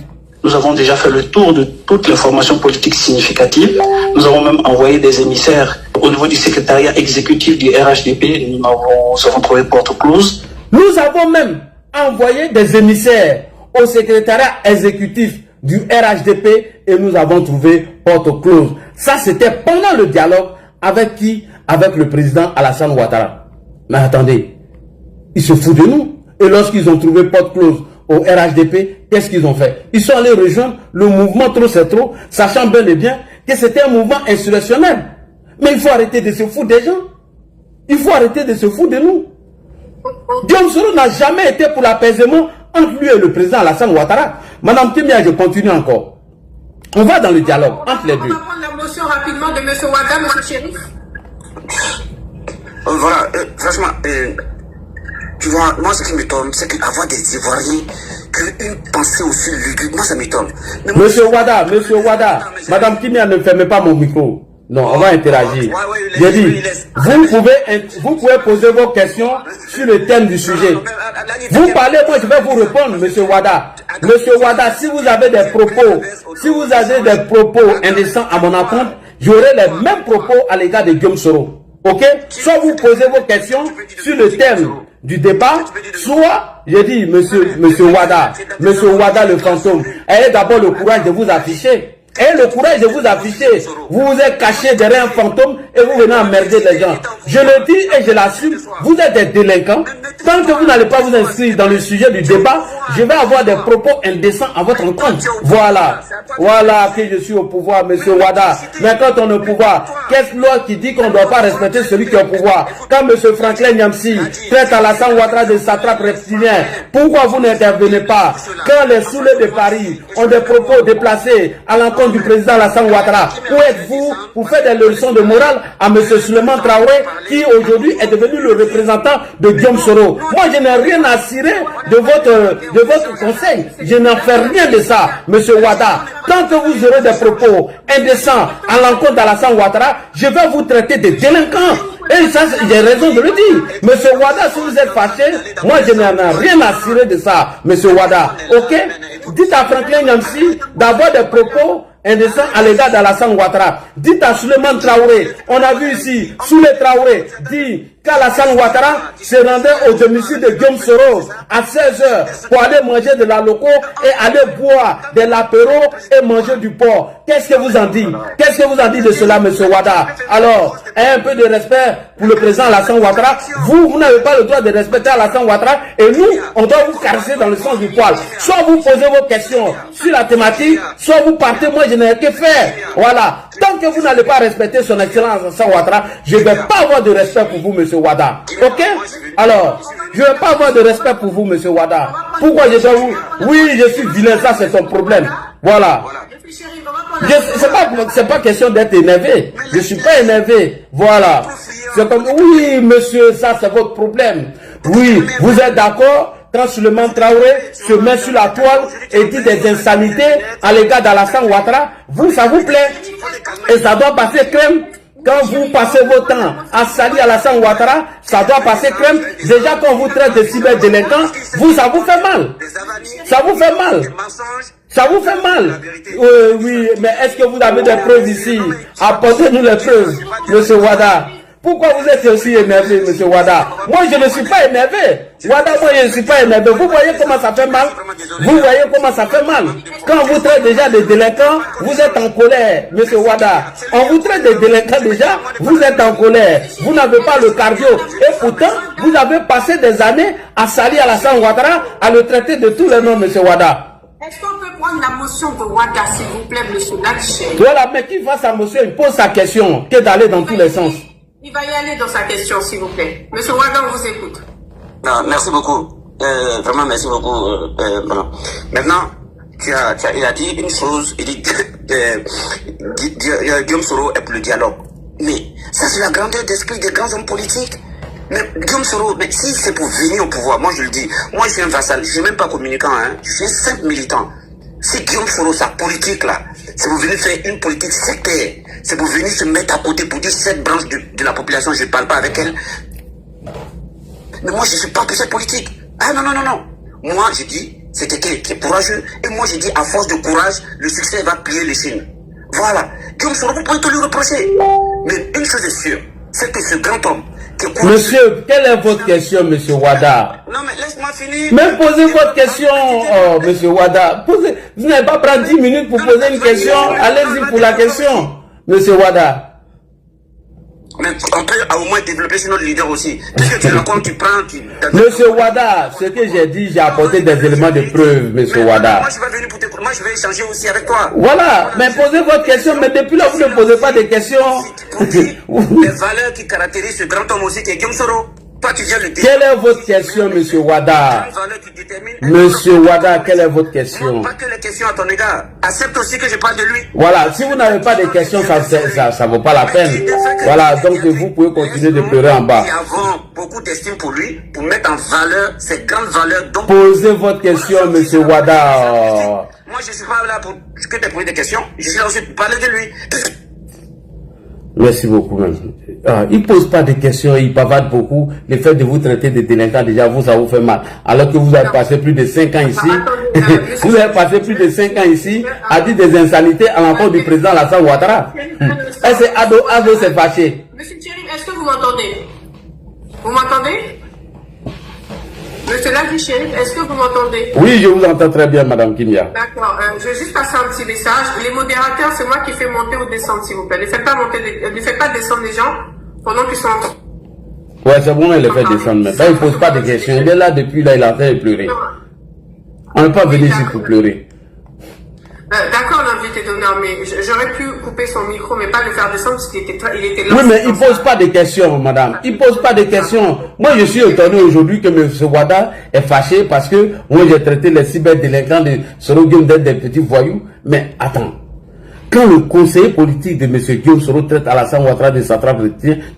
Nous avons déjà fait le tour de toutes les formations politiques significatives. Nous avons même envoyé des émissaires au niveau du secrétariat exécutif du RHDP. Nous avons trouvé porte close. Nous avons même envoyé des émissaires au secrétariat exécutif du RHDP et nous avons trouvé porte close. Ça, c'était pendant le dialogue avec qui? Avec le président Alassane Ouattara. Mais attendez, ils se foutent de nous. Et lorsqu'ils ont trouvé porte close au RHDP, qu'est-ce qu'ils ont fait? Ils sont allés rejoindre le mouvement Trop c'est trop, sachant bien et bien que c'était un mouvement insurrectionnel. Mais il faut arrêter de se foutre des gens. Il faut arrêter de se foutre de nous. Guillaume Soro n'a jamais été pour l'apaisement entre lui et le président Alassane Ouattara. Madame Kimia, je continue encore. On va dans le dialogue entre les deux. On va prendre la motion rapidement de M. Wada, M. Chérif. Voilà, franchement, tu vois, moi ce qui m'étonne, c'est qu'avoir des Ivoiriens qui ont une pensée aussi lugubre, moi ça m'étonne. Monsieur Wada, Madame Kimia, ne fermez pas mon micro. Non, on va interagir. J'ai dit, vous pouvez poser vos questions sur le thème du sujet. Vous parlez, moi je vais vous répondre, Monsieur Wada. Monsieur Wada, si vous avez des propos indécents à mon encontre, j'aurai les mêmes propos à l'égard de Guillaume Soro. Ok? Soit vous posez vos questions sur le thème du débat, soit, j'ai dit, Monsieur Wada le fantôme, ayez d'abord le courage de vous afficher. Et le courage de vous afficher, vous vous êtes caché derrière un fantôme et vous venez emmerder les gens. Je le dis et je l'assume, vous êtes des délinquants. Tant que vous n'allez pas vous inscrire dans le sujet du débat, je vais avoir des propos indécents à votre encontre. Voilà que je suis au pouvoir, Monsieur Wada. Mais quand on est au pouvoir, qu'est-ce loi qui dit qu'on ne doit pas respecter celui qui est au pouvoir? Quand Monsieur Franklin Nyamsi traite Alassane Ouattara de satrape reptilien, pourquoi vous n'intervenez pas? Quand les soulets de Paris ont des propos déplacés à l'encontre du président Alassane Ouattara, où êtes-vous pour faire des leçons de morale à M. Souleymane Traoré, qui aujourd'hui est devenu le représentant de Guillaume Soro? Moi, je n'ai rien à cirer de votre conseil. Je n'en fais rien de ça, M. Wada. Tant que vous aurez des propos indécents à l'encontre d'Alassane Ouattara, je vais vous traiter de délinquants. Et ça, j'ai raison de le dire. Monsieur Wada, si vous êtes fâché, moi je n'en ai rien à cirer de ça, Monsieur Wada. Ok? Dites à Franklin Nyamsi d'avoir des propos indécents à l'égard d'Alassane Ouattara. Dites à Souleymane Traoré, on a vu ici, Souley Traoré dit qu'Alassane Ouattara se rendait au domicile de Guillaume Soro à 16h pour aller manger de la loco et aller boire de l'apéro et manger du porc. Qu'est-ce que vous en dites? Qu'est-ce que vous en dites de cela, Monsieur Wada? Alors, ayez un peu de respect pour le président Alassane Ouattara. Vous n'avez pas le droit de respecter Alassane Ouattara et nous, on doit vous caresser dans le sens du poil. Soit vous posez vos questions sur la thématique, soit vous partez, moi je n'ai que faire. Voilà. Tant que vous n'allez pas respecter son excellence Alassane Ouattara, je ne vais pas avoir de respect pour vous, Monsieur Wada. Ok? Alors, je ne vais pas avoir de respect pour vous, Monsieur Wada. Pourquoi je dois vous... Oui, je suis vilain, ça c'est ton problème. Voilà. C'est pas question d'être énervé. Je ne suis pas énervé. Voilà. C'est comme... Oui, monsieur, ça c'est votre problème. Oui, vous êtes d'accord? Quand Souleymane Traoré se met sur la toile et dit des insanités à l'égard d'Alassane Ouattara, vous, ça vous plaît? Et ça doit passer crème. Quand vous passez votre temps à salir Alassane Ouattara, ça doit passer crème. Déjà, quand vous traitez de cyberdélinquants, vous, ça vous fait mal. Ça vous fait mal. Ça vous fait mal. Oui, mais est-ce que vous avez des preuves ici? Apportez-nous les preuves, Monsieur Wada. Pourquoi vous êtes aussi énervé, Monsieur Wada? Moi, je ne suis pas énervé. Wada, moi, je ne suis pas énervé. Vous voyez comment ça fait mal? Vous voyez comment ça fait mal? Quand vous traitez déjà des délinquants, vous êtes en colère, Monsieur Wada. On vous traite des délinquants déjà, vous êtes en colère. Vous n'avez pas le cardio. Et pourtant, vous avez passé des années à salir Alassane Ouattara, à le traiter de tous les noms, Monsieur Wada. Est-ce qu'on peut prendre la motion de Wada, s'il vous plaît, Monsieur Latché? Voilà, mais qui fasse sa motion, il pose sa question, que d'aller dans tous les sens. Il va y aller dans sa question, s'il vous plaît. Monsieur Wada, on vous écoute. Non, merci beaucoup. Vraiment, merci beaucoup. Maintenant, il a dit une chose, il dit Guillaume Soro est pour le dialogue. Mais ça, c'est la grandeur d'esprit des grands hommes politiques. Mais Guillaume Soro, mais si c'est pour venir au pouvoir, moi je le dis, moi je suis un vassal, je suis même pas communicant, hein, je suis un simple militant. C'est Guillaume Soro, sa politique là, c'est pour venir faire une politique sectaire, c'est pour venir se mettre à côté pour dire cette branche de la population, je ne parle pas avec elle. Mais moi je ne suis pas pour cette politique. Ah non, non, non, non. Moi je dis, c'est quelqu'un qui est courageux, et moi je dis, à force de courage, le succès va plier les chines. Voilà. Guillaume Soro, vous pouvez tout lui reprocher. Mais une chose est sûre, c'est que ce grand homme, monsieur, quelle est votre question, monsieur Wada? Non, mais laisse-moi finir. Mais posez votre question, oh, monsieur Wada. Posez, vous n'avez pas pris 10 minutes pour poser une question. Allez-y pour la question, monsieur Wada. Mais on peut au moins développer sur notre leader aussi. Qu'est-ce que tu racontes, tu prends, Monsieur Wada, ce que j'ai dit, j'ai apporté des éléments de preuve, monsieur Wada. Moi, je vais venir pour t'écouter. Moi, je vais échanger aussi avec toi. Voilà, mais posez votre question. Mais depuis là, vous ne posez pas de questions. Les valeurs qui caractérisent ce grand homme aussi, qui est Guillaume Soro. Toi, tu viens le dire. Quelle est votre question, monsieur Wada? Monsieur Wada, quelle est votre question? Pas que les questions à ton égard. Accepte aussi que je parle de lui. Voilà, si vous n'avez pas de questions, ça vaut pas la peine. Voilà, donc vous pouvez continuer de pleurer en bas. Nous avons beaucoup d'estime pour lui, pour mettre en valeur ces grandes valeurs. Donc, posez votre question, monsieur Wada. Moi, je ne suis pas là pour que tu poser des questions. Je suis là aussi pour parler de lui. Merci beaucoup, même. Il ne pose pas de questions, il bavarde beaucoup. Le fait de vous traiter de délinquant, déjà, ça vous fait mal. Alors que vous avez passé plus de 5 ans ici, vous avez passé plus de 5 ans ici, à dire des insanités à l'encontre du président Alassane Ouattara. Est-ce que Ado s'est fâché? Monsieur Thierry, est-ce que vous m'entendez? Vous m'entendez? Monsieur Ladi Chérif, est-ce que vous m'entendez? Oui, je vous entends très bien, madame Kimia. D'accord, je vais juste passer un petit message. Les modérateurs, c'est moi qui fais monter ou descendre, s'il vous plaît. Ne faites pas descendre les gens pendant qu'ils sont en... Ouais, c'est bon, il les fait descendre. Mais il ne pose pas de questions. Il est là depuis là, il a fait pleurer. On n'est pas venu ici pour pleurer. D'accord, l'invité d'honneur, mais j'aurais pu couper son micro, mais pas le faire descendre parce qu'il était là. Oui, mais il ne pose pas de questions, madame. Il ne pose pas de questions. Moi, je suis étonné aujourd'hui que M. Wada est fâché parce que moi, j'ai traité les cyberdélinquants de Soro Guillaume d'être des petits voyous. Mais attends, quand le conseiller politique de M. Guillaume Soro traite Alassane Ouattara de satrape,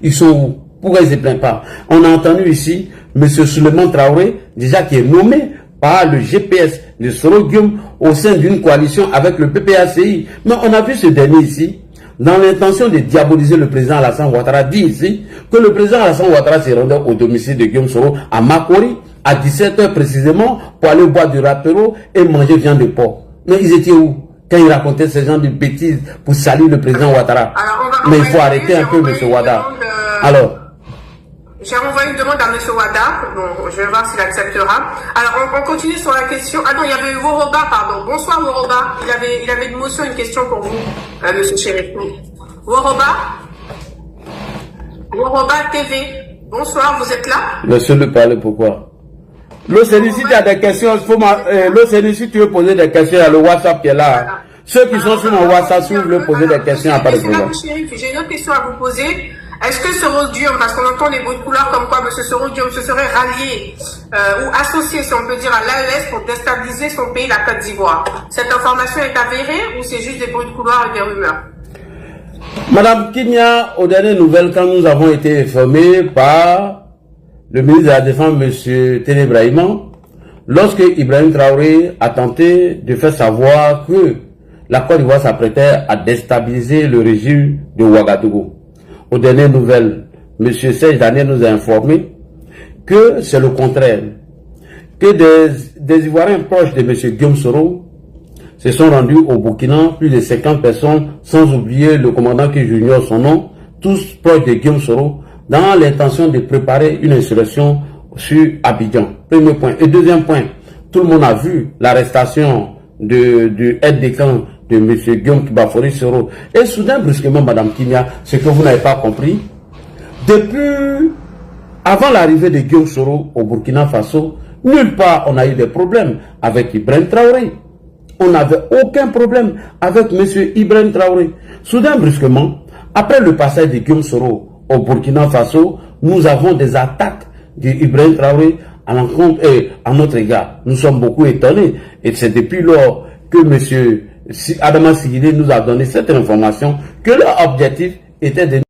ils sont où? Pourquoi ils ne se plaignent pas? On a entendu ici M. Souleymane Traoré, déjà qui est nommé par le GPS de Soro Guillaume au sein d'une coalition avec le PPACI. Mais on a vu ce dernier ici, dans l'intention de diaboliser le président Alassane Ouattara, dit ici que le président Alassane Ouattara se rendait au domicile de Guillaume Soro à Makori à 17h précisément pour aller boire du rapéro et manger viande de porc. Mais ils étaient où quand ils racontaient ce genre de bêtises pour saluer le président Ouattara? Mais il faut arrêter un peu, M. Wada. Alors, j'ai renvoyé une demande à M. Wada. Bon, je vais voir s'il acceptera. Alors, on continue sur la question. Ah non, il y avait Woroba, pardon. Bonsoir, Woroba. Il avait une motion, une question pour vous, M. Chérif. Woroba TV. Bonsoir, vous êtes là? Laissez-le parler, pourquoi? L'OCNU, si tu as des questions, l'OCNU, si tu veux poser des questions, il y a le WhatsApp qui est là. Voilà. Ceux qui sont sur mon WhatsApp, si vous voulez poser des questions, il n'y a pas de problème. J'ai une autre question à vous poser. Est-ce que Soro Guillaume, parce qu'on entend des bruits de couleurs comme quoi M. Soro Guillaume se serait rallié ou associé, si on peut dire, à l'AES pour déstabiliser son pays, la Côte d'Ivoire, cette information est avérée ou c'est juste des bruits de couleurs et des rumeurs? Madame Kimia, aux dernières nouvelles, quand nous avons été informés par le ministre de la Défense, M. Ténébrahima, lorsque Ibrahim Traoré a tenté de faire savoir que la Côte d'Ivoire s'apprêtait à déstabiliser le régime de Ouagadougou. Aux dernières nouvelles, M. Serge Daniel nous a informé que c'est le contraire, que des Ivoiriens proches de M. Guillaume Soro se sont rendus au Burkina, plus de 50 personnes, sans oublier le commandant qui j'ignore son nom, tous proches de Guillaume Soro, dans l'intention de préparer une insurrection sur Abidjan. Premier point. Et deuxième point, tout le monde a vu l'arrestation du aide de camp de M. Guillaume Bafori Soro. Et soudain, brusquement, Mme Kimia, ce que vous n'avez pas compris, depuis avant l'arrivée de Guillaume Soro au Burkina Faso, nulle part on a eu des problèmes avec Ibrahim Traoré. On n'avait aucun problème avec M. Ibrahim Traoré. Soudain, brusquement, après le passage de Guillaume Soro au Burkina Faso, nous avons des attaques d'Ibrahim Traoré à l'encontre et à notre égard. Nous sommes beaucoup étonnés. Et c'est depuis lors que M. Adama Sigide nous a donné cette information que leur objectif était de